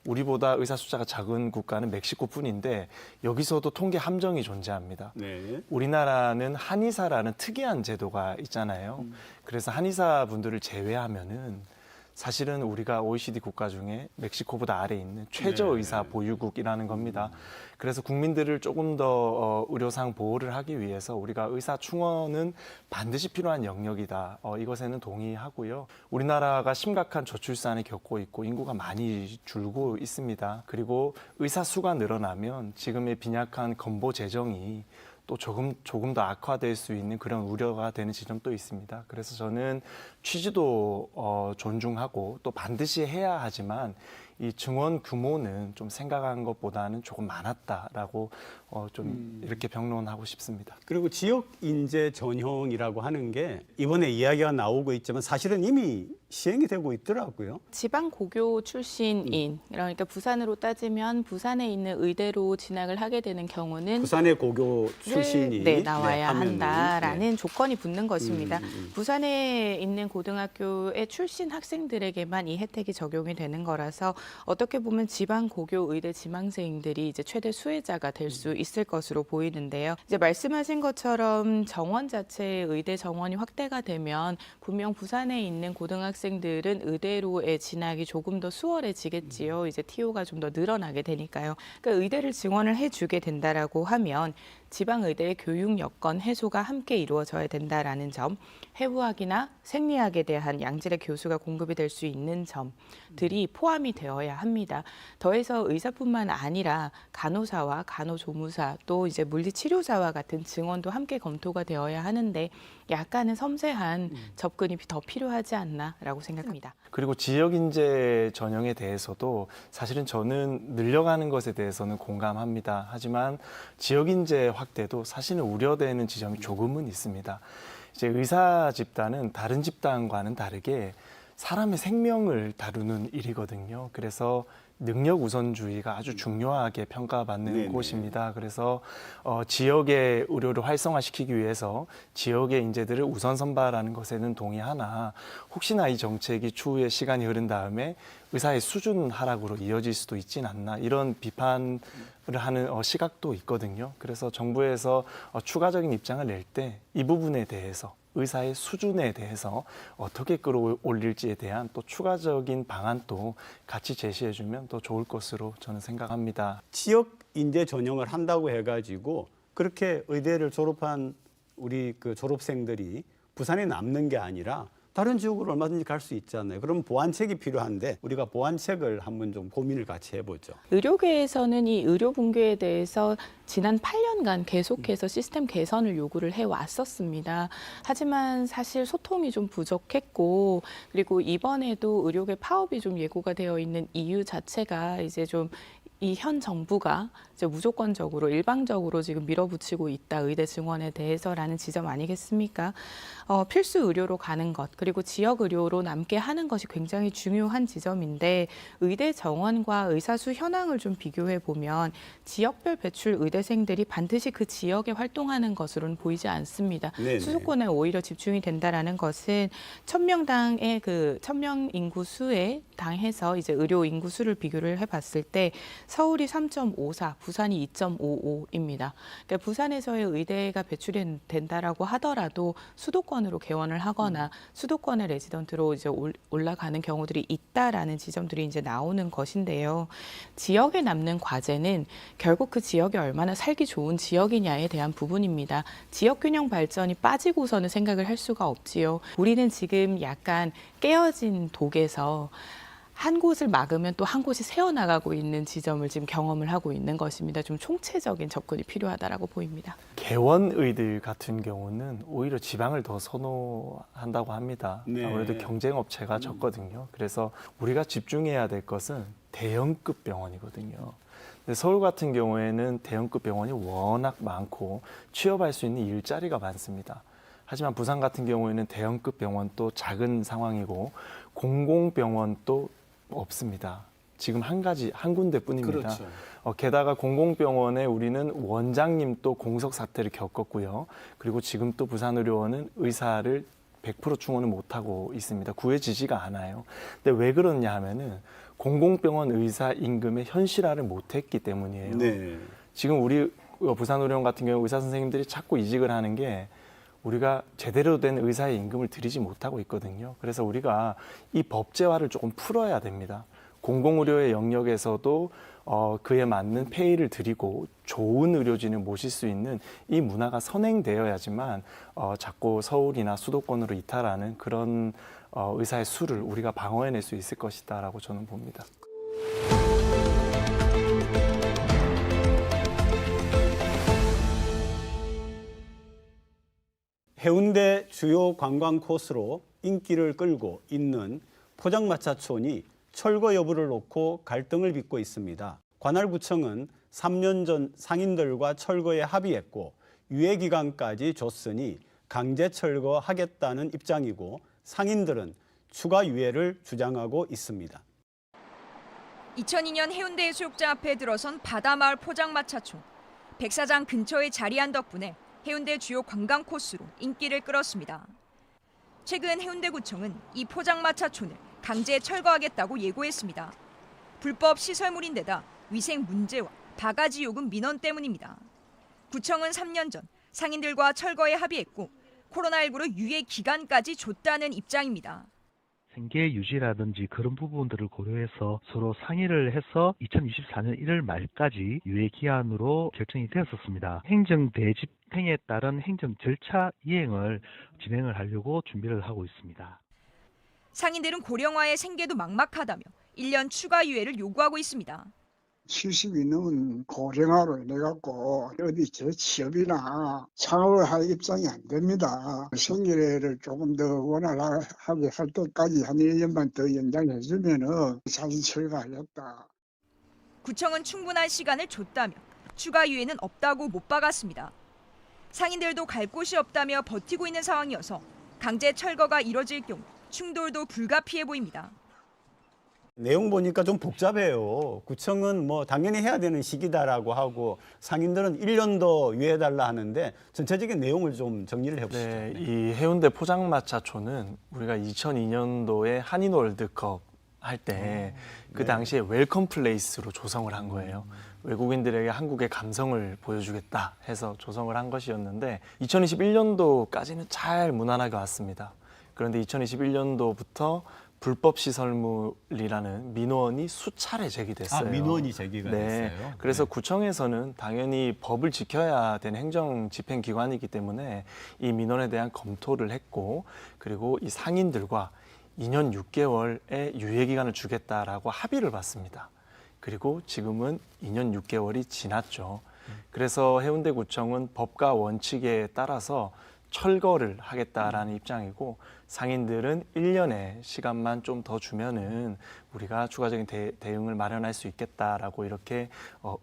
우리보다 의사 숫자가 작은 국가는 멕시코뿐인데 여기서도 통계 함정이 존재합니다. 네. 우리나라는 한의사라는 특이한 제도가 있잖아요. 그래서 한의사 분들을 제외하면은 사실은 우리가 OECD 국가 중에 멕시코보다 아래에 있는 최저 의사 보유국이라는 겁니다. 그래서 국민들을 조금 더 의료상 보호를 하기 위해서 우리가 의사 충원은 반드시 필요한 영역이다. 이것에는 동의하고요. 우리나라가 심각한 저출산을 겪고 있고 인구가 많이 줄고 있습니다. 그리고 의사 수가 늘어나면 지금의 빈약한 건보 재정이 또 조금 더 악화될 수 있는 그런 우려가 되는 지점도 있습니다. 그래서 저는 취지도 존중하고 또 반드시 해야 하지만 이 증원 규모는 좀 생각한 것보다는 조금 많았다라고 좀 이렇게 평론하고 싶습니다. 그리고 지역 인재 전형이라고 하는 게 이번에 이야기가 나오고 있지만 사실은 이미 시행이 되고 있더라고요. 지방 고교 출신인, 그러니까 부산으로 따지면 부산에 있는 의대로 진학을 하게 되는 경우는 부산의 고교 출신이 나와야 하면은, 한다라는 조건이 붙는 것입니다. 부산에 있는 고등학교의 출신 학생들에게만 이 혜택이 적용이 되는 거라서 어떻게 보면 지방 고교 의대 지망생들이 이제 최대 수혜자가 될 수 있을 것으로 보이는데요. 이제 말씀하신 것처럼 정원 자체의 의대 정원이 확대가 되면 분명 부산에 있는 고등학생들은 의대로의 진학이 조금 더 수월해지겠지요. 이제 TO가 좀 더 늘어나게 되니까요. 그러니까 의대를 증원을 해주게 된다라고 하면 지방의대의 교육 여건 해소가 함께 이루어져야 된다라는 점, 해부학이나 생리학에 대한 양질의 교수가 공급이 될 수 있는 점들이 포함이 되어야 합니다. 더해서 의사뿐만 아니라 간호사와 간호조무사 또 이제 물리치료사와 같은 증원도 함께 검토가 되어야 하는데 약간은 섬세한 접근이 더 필요하지 않나라고 생각합니다. 그리고 지역 인재 전형에 대해서도 사실은 저는 늘려가는 것에 대해서는 공감합니다. 하지만 지역 인재 확대도 사실은 우려되는 지점이 조금은 있습니다. 이제 의사 집단은 다른 집단과는 다르게 사람의 생명을 다루는 일이거든요. 그래서 능력 우선주의가 아주 중요하게 평가받는 네네. 곳입니다. 그래서 지역의 의료를 활성화시키기 위해서 지역의 인재들을 우선 선발하는 것에는 동의하나 혹시나 이 정책이 추후에 시간이 흐른 다음에 의사의 수준 하락으로 이어질 수도 있진 않나 이런 비판을 하는 시각도 있거든요. 그래서 정부에서 추가적인 입장을 낼 때 이 부분에 대해서 의사의 수준에 대해서 어떻게 끌어올릴지에 대한 또 추가적인 방안도 같이 제시해주면 더 좋을 것으로 저는 생각합니다. 지역 인재 전형을 한다고 해가지고 그렇게 의대를 졸업한 우리 그 졸업생들이 부산에 남는 게 아니라 다른 지역으로 얼마든지 갈 수 있잖아요. 그럼 보완책이 필요한데 우리가 보완책을 한번 좀 고민을 같이 해보죠. 의료계에서는 이 의료 붕괴에 대해서 지난 8년간 계속해서 시스템 개선을 요구를 해왔었습니다. 하지만 사실 소통이 좀 부족했고 그리고 이번에도 의료계 파업이 좀 예고가 되어 있는 이유 자체가 이제 좀 이 현 정부가 이제 무조건적으로 일방적으로 지금 밀어붙이고 있다 의대 증원에 대해서라는 지점 아니겠습니까? 필수 의료로 가는 것 그리고 지역 의료로 남게 하는 것이 굉장히 중요한 지점인데 의대 정원과 의사수 현황을 좀 비교해 보면 지역별 배출 의대생들이 반드시 그 지역에 활동하는 것으로는 보이지 않습니다. 네네. 수도권에 오히려 집중이 된다라는 것은 1000명당의 그 1000명 인구 수에 당해서 이제 의료 인구 수를 비교를 해봤을 때 서울이 3.54, 부산이 2.55입니다. 그러니까 부산에서의 의대가 배출이 된다라고 하더라도 수도권으로 개원을 하거나 수도권의 레지던트로 이제 올라가는 경우들이 있다라는 지점들이 이제 나오는 것인데요. 지역에 남는 과제는 결국 그 지역이 얼마나 살기 좋은 지역이냐에 대한 부분입니다. 지역 균형 발전이 빠지고서는 생각을 할 수가 없지요. 우리는 지금 약간 깨어진 독에서 한 곳을 막으면 또 한 곳이 새어나가고 있는 지점을 지금 경험을 하고 있는 것입니다. 좀 총체적인 접근이 필요하다라고 보입니다. 개원의들 같은 경우는 오히려 지방을 더 선호한다고 합니다. 네. 아무래도 경쟁업체가 적거든요. 그래서 우리가 집중해야 될 것은 대형급 병원이거든요. 근데 서울 같은 경우에는 대형급 병원이 워낙 많고 취업할 수 있는 일자리가 많습니다. 하지만 부산 같은 경우에는 대형급 병원도 작은 상황이고 공공병원도 없습니다. 지금 한 군데뿐입니다. 그렇죠. 게다가 공공병원에 우리는 원장님도 공석 사태를 겪었고요. 그리고 지금 또 부산의료원은 의사를 100% 충원을 못하고 있습니다. 구해지지가 않아요. 근데 왜 그러냐 하면은 공공병원 의사 임금의 현실화를 못했기 때문이에요. 네. 지금 우리 부산의료원 같은 경우 의사 선생님들이 자꾸 이직을 하는 게 우리가 제대로 된 의사의 임금을 드리지 못하고 있거든요. 그래서 우리가 이 법제화를 조금 풀어야 됩니다. 공공의료의 영역에서도 그에 맞는 페이를 드리고 좋은 의료진을 모실 수 있는 이 문화가 선행되어야지만 자꾸 서울이나 수도권으로 이탈하는 그런 의사의 수를 우리가 방어해낼 수 있을 것이다라고 저는 봅니다. 해운대 주요 관광 코스로 인기를 끌고 있는 포장마차촌이 철거 여부를 놓고 갈등을 빚고 있습니다. 관할구청은 3년 전 상인들과 철거에 합의했고 유예 기간까지 줬으니 강제 철거하겠다는 입장이고 상인들은 추가 유예를 주장하고 있습니다. 2002년 해운대 해수욕장 앞에 들어선 바다마을 포장마차촌. 백사장 근처에 자리한 덕분에 해운대 주요 관광 코스로 인기를 끌었습니다. 최근 해운대구청은 이 포장마차촌을 강제 철거하겠다고 예고했습니다. 불법 시설물인데다 위생 문제와 바가지 요금 민원 때문입니다. 구청은 3년 전 상인들과 철거에 합의했고 코로나19로 유예 기간까지 줬다는 입장입니다. 생계 유지라든지 그런 부분들을 고려해서 서로 상의를 해서 2024년 1월 말까지 유예 기한으로 결정이 되었었습니다. 행정 대집행에 따른 행정 절차 이행을 진행을 하려고 준비를 하고 있습니다. 상인들은 고령화의 생계도 막막하다며 1년 추가 유예를 요구하고 있습니다. 70이 넘은 고령화로 인해 갖고 어디 제 취업이나 창업을 할 입장이 안 됩니다. 생계를 조금 더 원활하게 할 때까지 한 1년만 더 연장해 주면은 자신 철거하겠다. 구청은 충분한 시간을 줬다며 추가 유예는 없다고 못 박았습니다. 상인들도 갈 곳이 없다며 버티고 있는 상황이어서 강제 철거가 이뤄질 경우 충돌도 불가피해 보입니다. 내용 보니까 좀 복잡해요. 구청은 뭐 당연히 해야 되는 시기다라고 하고 상인들은 1년 더 유예해달라 하는데 전체적인 내용을 좀 정리를 해보시죠. 네, 이 해운대 포장마차촌은 우리가 2002년도에 한인 월드컵 할 때 그 당시에 웰컴 플레이스로 조성을 한 거예요. 외국인들에게 한국의 감성을 보여주겠다 해서 조성을 한 것이었는데 2021년도까지는 잘 무난하게 왔습니다. 그런데 2021년도부터 불법 시설물이라는 민원이 수차례 제기됐어요. 민원이 제기가 네. 됐어요. 그래서 구청에서는 당연히 법을 지켜야 되는 행정 집행기관이기 때문에 이 민원에 대한 검토를 했고, 그리고 이 상인들과 2년 6개월의 유예 기간을 주겠다라고 합의를 봤습니다. 그리고 지금은 2년 6개월이 지났죠. 그래서 해운대구청은 법과 원칙에 따라서 철거를 하겠다라는 입장이고, 상인들은 1년의 시간만 좀 더 주면은 우리가 추가적인 대응을 마련할 수 있겠다라고 이렇게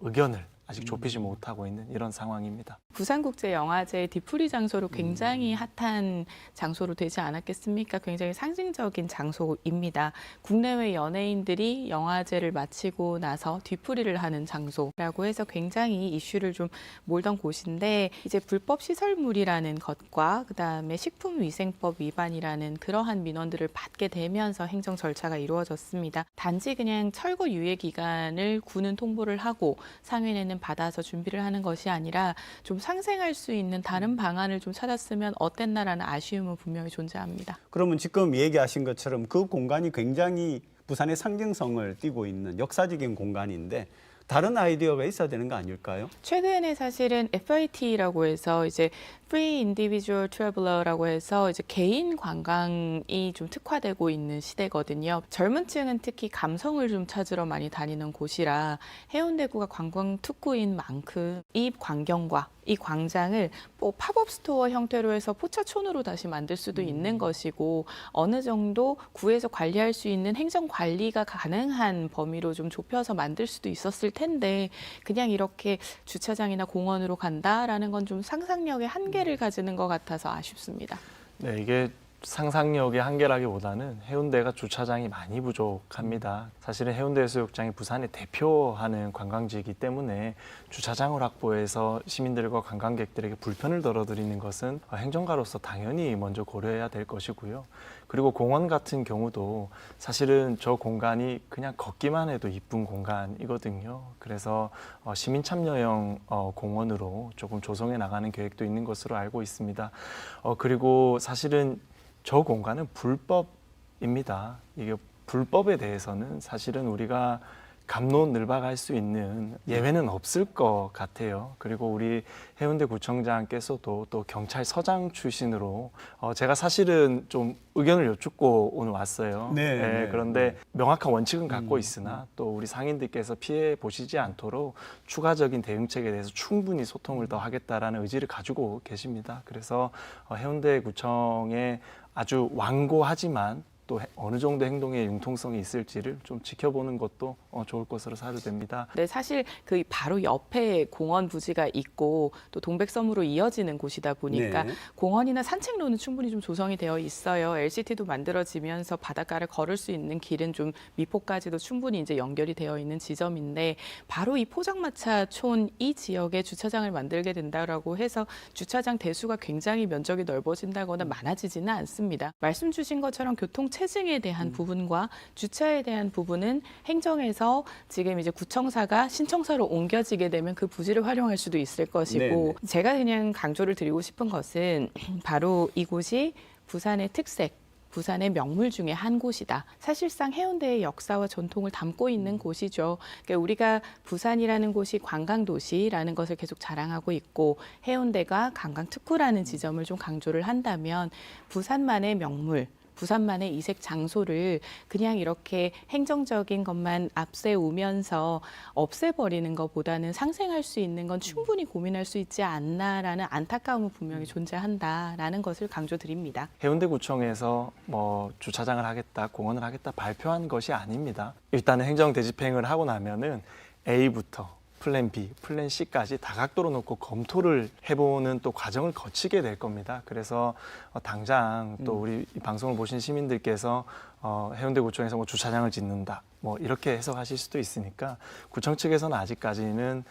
의견을 아직 좁히지 못하고 있는 이런 상황입니다. 부산국제영화제 뒤풀이 장소로 굉장히 핫한 장소로 되지 않았겠습니까? 굉장히 상징적인 장소입니다. 국내외 연예인들이 영화제를 마치고 나서 뒤풀이를 하는 장소라고 해서 굉장히 이슈를 좀 몰던 곳인데, 이제 불법 시설물이라는 것과 그다음에 식품위생법 위반이라는 그러한 민원들을 받게 되면서 행정 절차가 이루어졌습니다. 단지 그냥 철거 유예 기간을 구는 통보를 하고 상인에는 받아서 준비를 하는 것이 아니라 좀 상생할 수 있는 다른 방안을 좀 찾았으면 어땠나라는 아쉬움은 분명히 존재합니다. 그러면 지금 얘기하신 것처럼 그 공간이 굉장히 부산의 상징성을 띠고 있는 역사적인 공간인데 다른 아이디어가 있어야 되는 거 아닐까요? 최근에 사실은 FIT라고 해서 이제 Free Individual Traveler라고 해서 이제 개인 관광이 좀 특화되고 있는 시대거든요. 젊은 층은 특히 감성을 좀 찾으러 많이 다니는 곳이라 해운대구가 관광 특구인 만큼 이 광경과 이 광장을 뭐 팝업 스토어 형태로 해서 포차촌으로 다시 만들 수도 있는 것이고, 어느 정도 구에서 관리할 수 있는 행정 관리가 가능한 범위로 좀 좁혀서 만들 수도 있었을 텐데, 그냥 이렇게 주차장이나 공원으로 간다라는 건 좀 상상력의 한계를 가지는 것 같아서 아쉽습니다. 네, 이게 상상력의 한계라기보다는 해운대가 주차장이 많이 부족합니다. 사실은 해운대 해수욕장이 부산을 대표하는 관광지이기 때문에 주차장을 확보해서 시민들과 관광객들에게 불편을 덜어드리는 것은 행정가로서 당연히 먼저 고려해야 될 것이고요. 그리고 공원 같은 경우도 사실은 저 공간이 그냥 걷기만 해도 이쁜 공간이거든요. 그래서 시민 참여형 공원으로 조금 조성해 나가는 계획도 있는 것으로 알고 있습니다. 그리고 사실은 저 공간은 불법입니다. 이게 불법에 대해서는 사실은 우리가 갑론을박할 수 있는 예외는 없을 것 같아요. 그리고 우리 해운대구청장께서도 또 경찰서장 출신으로 제가 사실은 좀 의견을 여쭙고 오늘 왔어요. 네, 그런데 명확한 원칙은 갖고 있으나 또 우리 상인들께서 피해 보시지 않도록 추가적인 대응책에 대해서 충분히 소통을 더 하겠다라는 의지를 가지고 계십니다. 그래서 해운대구청의 아주 완고하지만 또 어느 정도 행동의 융통성이 있을지를 좀 지켜보는 것도 좋을 것으로 사료됩니다. 네, 사실 그 바로 옆에 공원 부지가 있고 또 동백섬으로 이어지는 곳이다 보니까 네. 공원이나 산책로는 충분히 좀 조성이 되어 있어요. LCT도 만들어지면서 바닷가를 걸을 수 있는 길은 좀 미포까지도 충분히 이제 연결이 되어 있는 지점인데, 바로 이 포장마차촌 이 지역에 주차장을 만들게 된다라고 해서 주차장 대수가 굉장히 면적이 넓어진다거나 많아지지는 않습니다. 말씀 주신 것처럼 교통 체증에 대한 부분과 주차에 대한 부분은 행정에서 지금 이제 구청사가 신청사로 옮겨지게 되면 그 부지를 활용할 수도 있을 것이고, 네네. 제가 그냥 강조를 드리고 싶은 것은 바로 이곳이 부산의 특색, 부산의 명물 중에 한 곳이다. 사실상 해운대의 역사와 전통을 담고 있는 곳이죠. 그러니까 우리가 부산이라는 곳이 관광도시라는 것을 계속 자랑하고 있고 해운대가 관광특구라는 지점을 좀 강조를 한다면 부산만의 명물, 부산만의 이색 장소를 그냥 이렇게 행정적인 것만 앞세우면서 없애버리는 것보다는 상생할 수 있는 건 충분히 고민할 수 있지 않나라는 안타까움은 분명히 존재한다라는 것을 강조드립니다. 해운대구청에서 뭐 주차장을 하겠다, 공원을 하겠다 발표한 것이 아닙니다. 일단은 행정 대집행을 하고 나면은 A부터 플랜 B, 플랜 C까지 다각도로 놓고 검토를 해보는 또 과정을 거치게 될 겁니다. 그래서 당장 또 우리 이 방송을 보신 시민들께서 해운대구청에서 뭐 주차장을 짓는다, 뭐 이렇게 해석하실 수도 있으니까 구청 측에서는 아직까지는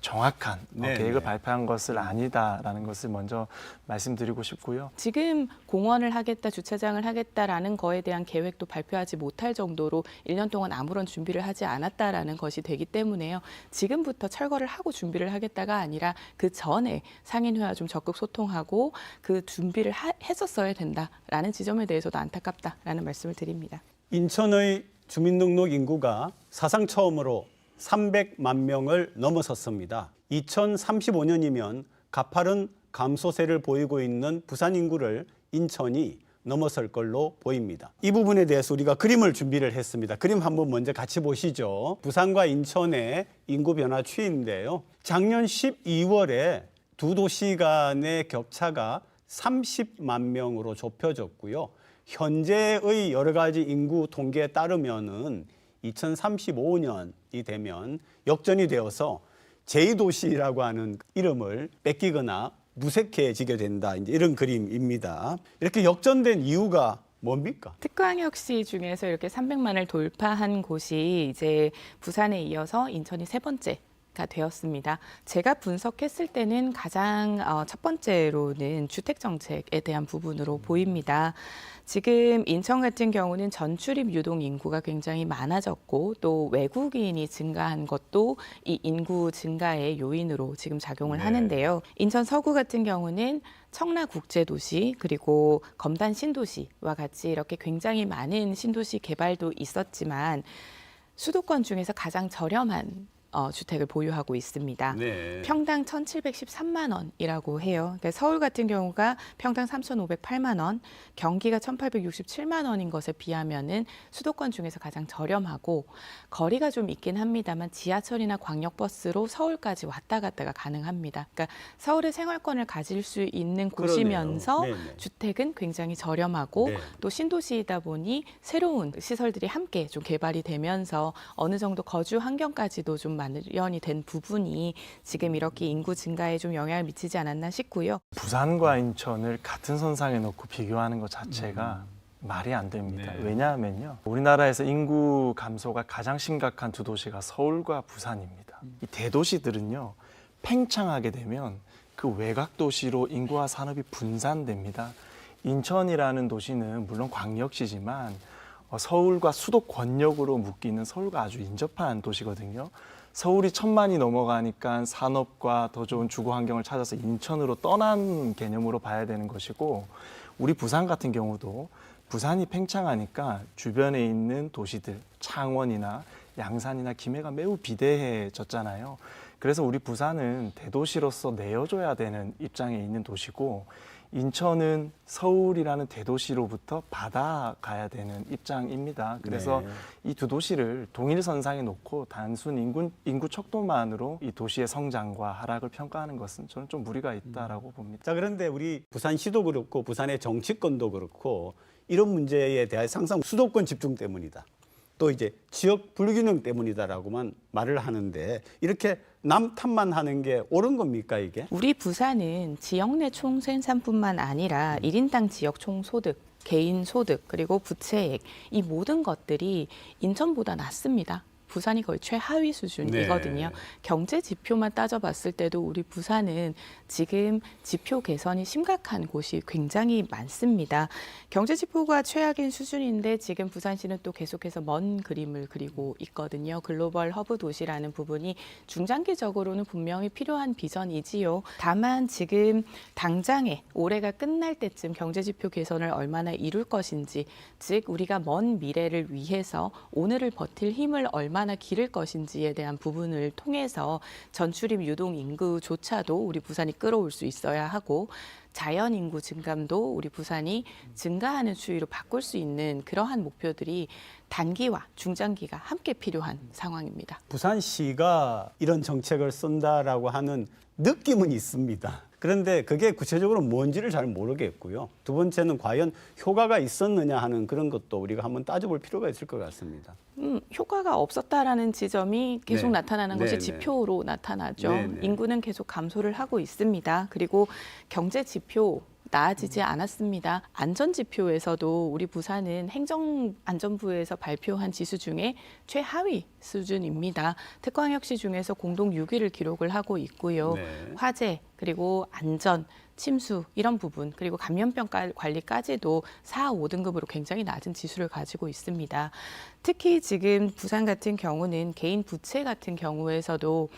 정확한 계획을 발표한 것은 아니다라는 것을 먼저 말씀드리고 싶고요. 지금 공원을 하겠다, 주차장을 하겠다라는 거에 대한 계획도 발표하지 못할 정도로 1년 동안 아무런 준비를 하지 않았다라는 것이 되기 때문에요. 지금부터 철거를 하고 준비를 하겠다가 아니라 그 전에 상인회와 좀 적극 소통하고 그 준비를 했었어야 된다라는 지점에 대해서도 안타깝다라는 말씀을 드립니다. 인천의 주민등록 인구가 사상 처음으로 300만 명을 넘어섰습니다. 2035년이면 가파른 감소세를 보이고 있는 부산 인구를 인천이 넘어설 걸로 보입니다. 이 부분에 대해서 우리가 그림을 준비를 했습니다. 그림 한번 먼저 같이 보시죠. 부산과 인천의 인구 변화 추이인데요. 작년 12월에 두 도시 간의 격차가 30만 명으로 좁혀졌고요. 현재의 여러 가지 인구 통계에 따르면은 2035년이 되면 역전이 되어서 제2도시라고 하는 이름을 뺏기거나 무색해지게 된다. 이제 이런 그림입니다. 이렇게 역전된 이유가 뭡니까? 특광역시 중에서 이렇게 300만을 돌파한 곳이 이제 부산에 이어서 인천이 세 번째가 되었습니다. 제가 분석했을 때는 가장 첫 번째로는 주택 정책에 대한 부분으로 보입니다. 지금 인천 같은 경우는 전출입 유동 인구가 굉장히 많아졌고 또 외국인이 증가한 것도 이 인구 증가의 요인으로 지금 작용을 하는데요. 인천 서구 같은 경우는 청라국제도시 그리고 검단 신도시와 같이 이렇게 굉장히 많은 신도시 개발도 있었지만 수도권 중에서 가장 저렴한 주택을 보유하고 있습니다. 평당 1,713만 원이라고 해요. 그러니까 서울 같은 경우가 평당 3,508만 원, 경기가 1,867만 원인 것에 비하면은 수도권 중에서 가장 저렴하고 거리가 좀 있긴 합니다만 지하철이나 광역버스로 서울까지 왔다 갔다가 가능합니다. 그러니까 서울의 생활권을 가질 수 있는 곳이면서 주택은 굉장히 저렴하고 또 신도시이다 보니 새로운 시설들이 함께 좀 개발이 되면서 어느 정도 거주 환경까지도 좀 마련이 된 부분이 지금 이렇게 인구 증가에 좀 영향을 미치지 않았나 싶고요. 부산과 인천을 같은 선상에 놓고 비교하는 것 자체가 말이 안 됩니다. 왜냐하면요, 우리나라에서 인구 감소가 가장 심각한 두 도시가 서울과 부산입니다. 이 대도시들은요, 팽창하게 되면 그 외곽 도시로 인구와 산업이 분산됩니다. 인천이라는 도시는 물론 광역시지만 서울과 수도권역으로 묶이는 서울과 아주 인접한 도시거든요. 서울이 1,000만이 넘어가니까 산업과 더 좋은 주거 환경을 찾아서 인천으로 떠난 개념으로 봐야 되는 것이고, 우리 부산 같은 경우도 부산이 팽창하니까 주변에 있는 도시들, 창원이나 양산이나 김해가 매우 비대해졌잖아요. 그래서 우리 부산은 대도시로서 내어줘야 되는 입장에 있는 도시고, 인천은 서울이라는 대도시로부터 받아가야 되는 입장입니다. 그래서 이 두 도시를 동일선상에 놓고 단순 인구 척도만으로 이 도시의 성장과 하락을 평가하는 것은 저는 좀 무리가 있다라고 봅니다. 자, 그런데 우리 부산시도 그렇고 부산의 정치권도 그렇고 이런 문제에 대해서 항상 수도권 집중 때문이다. 또 이제 지역 불균형 때문이다라고만 말을 하는데 이렇게 남 탓만 하는 게 옳은 겁니까, 이게? 우리 부산은 지역 내 총생산뿐만 아니라 1인당 지역 총소득, 개인 소득, 그리고 부채액 이 모든 것들이 인천보다 낮습니다. 부산이 거의 최하위 수준이거든요. 네. 경제 지표만 따져봤을 때도 우리 부산은 지금 지표 개선이 심각한 곳이 굉장히 많습니다. 경제 지표가 최악인 수준인데 지금 부산시는 또 계속해서 먼 그림을 그리고 있거든요. 글로벌 허브 도시라는 부분이 중장기적으로는 분명히 필요한 비전이지요. 다만 지금 당장에 올해가 끝날 때쯤 경제 지표 개선을 얼마나 이룰 것인지, 즉 우리가 먼 미래를 위해서 오늘을 버틸 힘을 얼마나 기를 것인지에 대한 부분을 통해서 전출입 유동 인구조차도 우리 부산이 끌어올 수 있어야 하고, 자연 인구 증감도 우리 부산이 증가하는 추이로 바꿀 수 있는 그러한 목표들이 단기와 중장기가 함께 필요한 상황입니다. 부산시가 이런 정책을 쓴다라고 하는 느낌은 있습니다. 그런데 그게 구체적으로 뭔지를 잘 모르겠고요. 두 번째는 과연 효과가 있었느냐 하는 그런 것도 우리가 한번 따져볼 필요가 있을 것 같습니다. 효과가 없었다라는 지점이 계속 네. 나타나는 것이 네, 네. 지표로 나타나죠. 네, 네. 인구는 계속 감소를 하고 있습니다. 그리고 경제 지표 나아지지 않았습니다. 안전 지표에서도 우리 부산은 행정안전부에서 발표한 지수 중에 최하위 수준입니다. 특광역시 중에서 공동 6위를 기록을 하고 있고요. 네. 화재 그리고 안전, 침수 이런 부분, 그리고 감염병 관리까지도 4, 5등급으로 굉장히 낮은 지수를 가지고 있습니다. 특히 지금 부산 같은 경우는 개인 부채 같은 경우에서도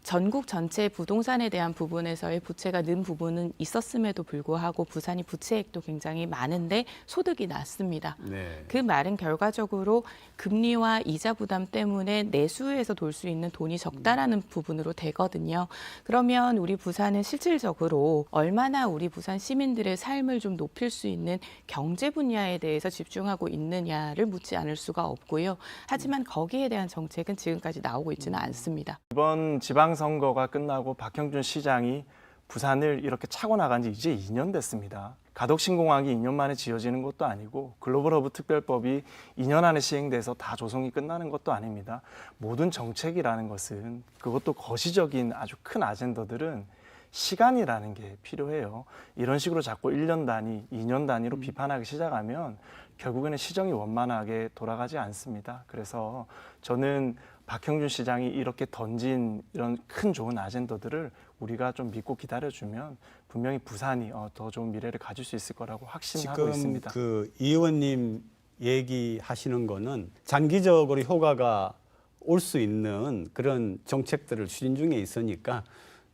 전국 전체 부동산에 대한 부분에서의 부채가 는 부분은 있었음에도 불구하고 부산이 부채액도 굉장히 많은데 소득이 낮습니다. 네. 그 말은 결과적으로 금리와 이자 부담 때문에 내수에서 돌 수 있는 돈이 적다라는 부분으로 되거든요. 그러면 우리 부산은 실질적으로 얼마나 우리 부산 시민들의 삶을 좀 높일 수 있는 경제 분야에 대해서 집중하고 있느냐를 묻지 않을 수가 없고요. 하지만 거기에 대한 정책은 지금까지 나오고 있지는 않습니다. 이번 지방선거가 끝나고 박형준 시장이 부산을 이렇게 차고 나간 지 이제 2년 됐습니다. 가덕신공항이 2년 만에 지어지는 것도 아니고 글로벌 허브 특별법이 2년 안에 시행돼서 다 조성이 끝나는 것도 아닙니다. 모든 정책이라는 것은, 그것도 거시적인 아주 큰 아젠더들은 시간이라는 게 필요해요. 이런 식으로 자꾸 1년 단위, 2년 단위로 비판하기 시작하면 결국에는 시정이 원만하게 돌아가지 않습니다. 그래서 저는 박형준 시장이 이렇게 던진 이런 큰 좋은 아젠더들을 우리가 좀 믿고 기다려주면 분명히 부산이 더 좋은 미래를 가질 수 있을 거라고 확신하고 지금 있습니다. 이 의원님 얘기하시는 거는 장기적으로 효과가 올 수 있는 그런 정책들을 추진 중에 있으니까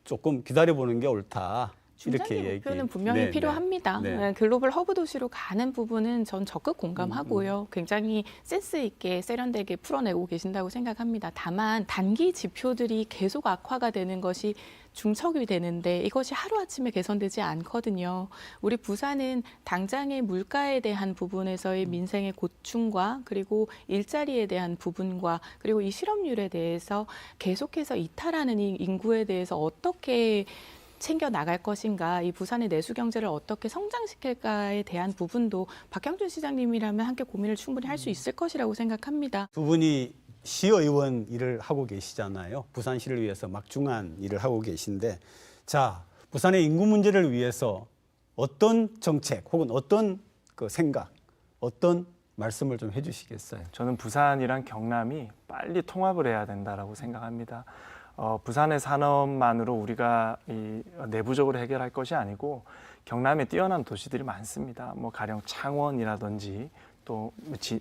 조금 기다려보는 게 옳다. 중장기 이렇게 목표는 분명히 네, 필요합니다. 네. 글로벌 허브 도시로 가는 부분은 전 적극 공감하고요. 굉장히 센스 있게 세련되게 풀어내고 계신다고 생각합니다. 다만 단기 지표들이 계속 악화가 되는 것이 중첩이 되는데 이것이 하루아침에 개선되지 않거든요. 우리 부산은 당장의 물가에 대한 부분에서의 민생의 고충과 그리고 일자리에 대한 부분과 그리고 이 실업률에 대해서 계속해서 이탈하는 이 인구에 대해서 어떻게 챙겨 나갈 것인가, 이 부산의 내수 경제를 어떻게 성장시킬까에 대한 부분도 박형준 시장님이라면 함께 고민을 충분히 할 수 있을 것이라고 생각합니다. 두 분이 시의원 일을 하고 계시잖아요. 부산시를 위해서 막중한 일을 하고 계신데, 자, 부산의 인구 문제를 위해서 어떤 정책 혹은 어떤 그 생각, 어떤 말씀을 좀 해주시겠어요? 저는 부산이랑 경남이 빨리 통합을 해야 된다라고 생각합니다. 부산의 산업만으로 우리가 내부적으로 해결할 것이 아니고 경남에 뛰어난 도시들이 많습니다. 뭐 가령 창원이라든지 또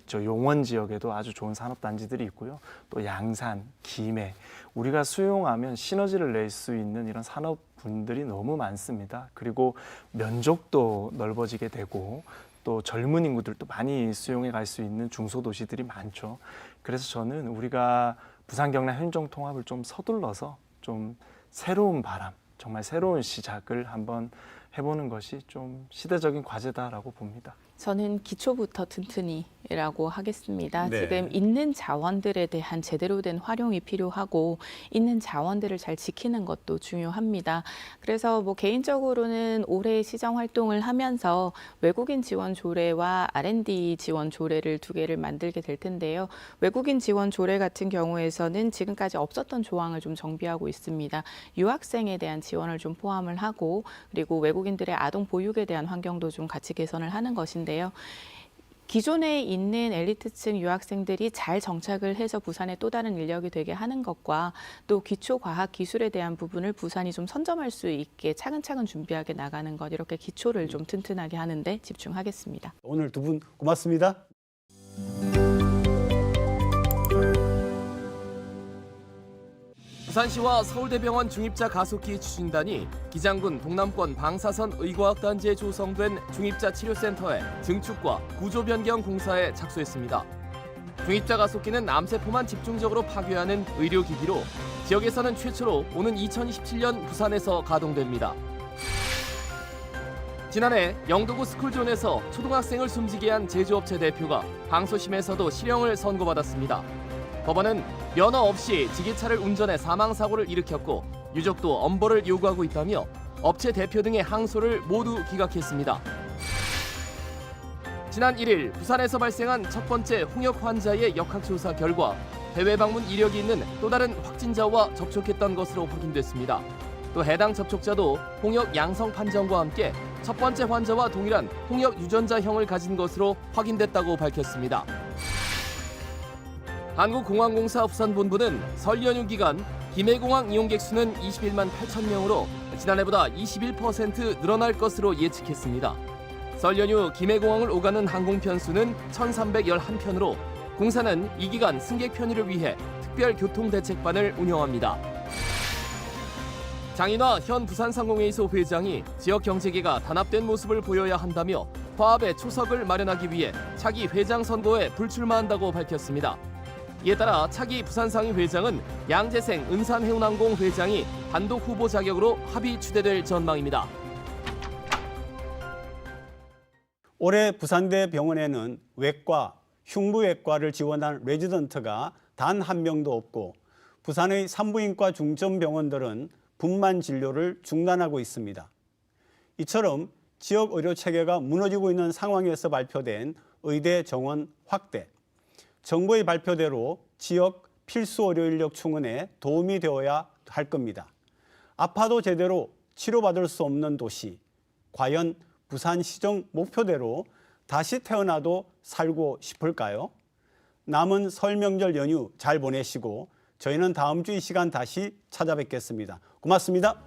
저 용원 지역에도 아주 좋은 산업단지들이 있고요. 또 양산, 김해, 우리가 수용하면 시너지를 낼 수 있는 이런 산업분들이 너무 많습니다. 그리고 면적도 넓어지게 되고 또 젊은 인구들도 많이 수용해 갈 수 있는 중소도시들이 많죠. 그래서 저는 우리가 부산 경남 행정 통합을 좀 서둘러서 좀 새로운 바람, 정말 새로운 시작을 한번 해보는 것이 좀 시대적인 과제다라고 봅니다. 저는 기초부터 튼튼히라고 하겠습니다. 네. 지금 있는 자원들에 대한 제대로 된 활용이 필요하고 있는 자원들을 잘 지키는 것도 중요합니다. 그래서 뭐 개인적으로는 올해 시장 활동을 하면서 외국인 지원 조례와 R&D 지원 조례를 두 개를 만들게 될 텐데요. 외국인 지원 조례 같은 경우에서는 지금까지 없었던 조항을 좀 정비하고 있습니다. 유학생에 대한 지원을 좀 포함을 하고 그리고 외국인들의 아동 보육에 대한 환경도 좀 같이 개선을 하는 것인데요. 기존에 있는 엘리트층 유학생들이 잘 정착을 해서 부산의 또 다른 인력이 되게 하는 것과 또 기초과학 기술에 대한 부분을 부산이 좀 선점할 수 있게 차근차근 준비하게 나가는 것, 이렇게 기초를 좀 튼튼하게 하는데 집중하겠습니다. 오늘 두 분 고맙습니다. 부산시와 서울대병원 중입자 가속기 추진단이 기장군 동남권 방사선 의과학단지에 조성된 중입자 치료센터의 증축과 구조 변경 공사에 착수했습니다. 중입자 가속기는 암세포만 집중적으로 파괴하는 의료기기로 지역에서는 최초로 오는 2027년 부산에서 가동됩니다. 지난해 영도구 스쿨존에서 초등학생을 숨지게 한 제조업체 대표가 항소심에서도 실형을 선고받았습니다. 법원은 면허 없이 지게차를 운전해 사망사고를 일으켰고 유족도 엄벌을 요구하고 있다며 업체 대표 등의 항소를 모두 기각했습니다. 지난 1일 부산에서 발생한 첫 번째 홍역 환자의 역학조사 결과 해외 방문 이력이 있는 또 다른 확진자와 접촉했던 것으로 확인됐습니다. 또 해당 접촉자도 홍역 양성 판정과 함께 첫 번째 환자와 동일한 홍역 유전자형을 가진 것으로 확인됐다고 밝혔습니다. 한국공항공사 부산본부는 설 연휴 기간 김해공항 이용객 수는 21만 8천 명으로 지난해보다 21% 늘어날 것으로 예측했습니다. 설 연휴 김해공항을 오가는 항공 편수는 1,311편으로 공사는 이 기간 승객 편의를 위해 특별 교통대책반을 운영합니다. 장인화 현 부산상공회의소 회장이 지역 경제계가 단합된 모습을 보여야 한다며 화합의 초석을 마련하기 위해 차기 회장 선거에 불출마한다고 밝혔습니다. 이에 따라 차기 부산상위 회장은 양재생 은산해운항공 회장이 단독 후보 자격으로 합의 추대될 전망입니다. 올해 부산대 병원에는 외과, 흉부외과를 지원한 레지던트가 단 한 명도 없고 부산의 산부인과 중점병원들은 분만 진료를 중단하고 있습니다. 이처럼 지역 의료 체계가 무너지고 있는 상황에서 발표된 의대 정원 확대, 정부의 발표대로 지역 필수 의료 인력 충원에 도움이 되어야 할 겁니다. 아파도 제대로 치료받을 수 없는 도시, 과연 부산시정 목표대로 다시 태어나도 살고 싶을까요? 남은 설 명절 연휴 잘 보내시고 저희는 다음 주 이 시간 다시 찾아뵙겠습니다. 고맙습니다.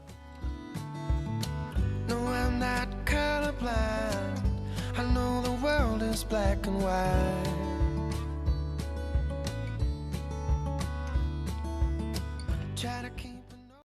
No, I'm not colorblind. I know the world is black and white. Try to keep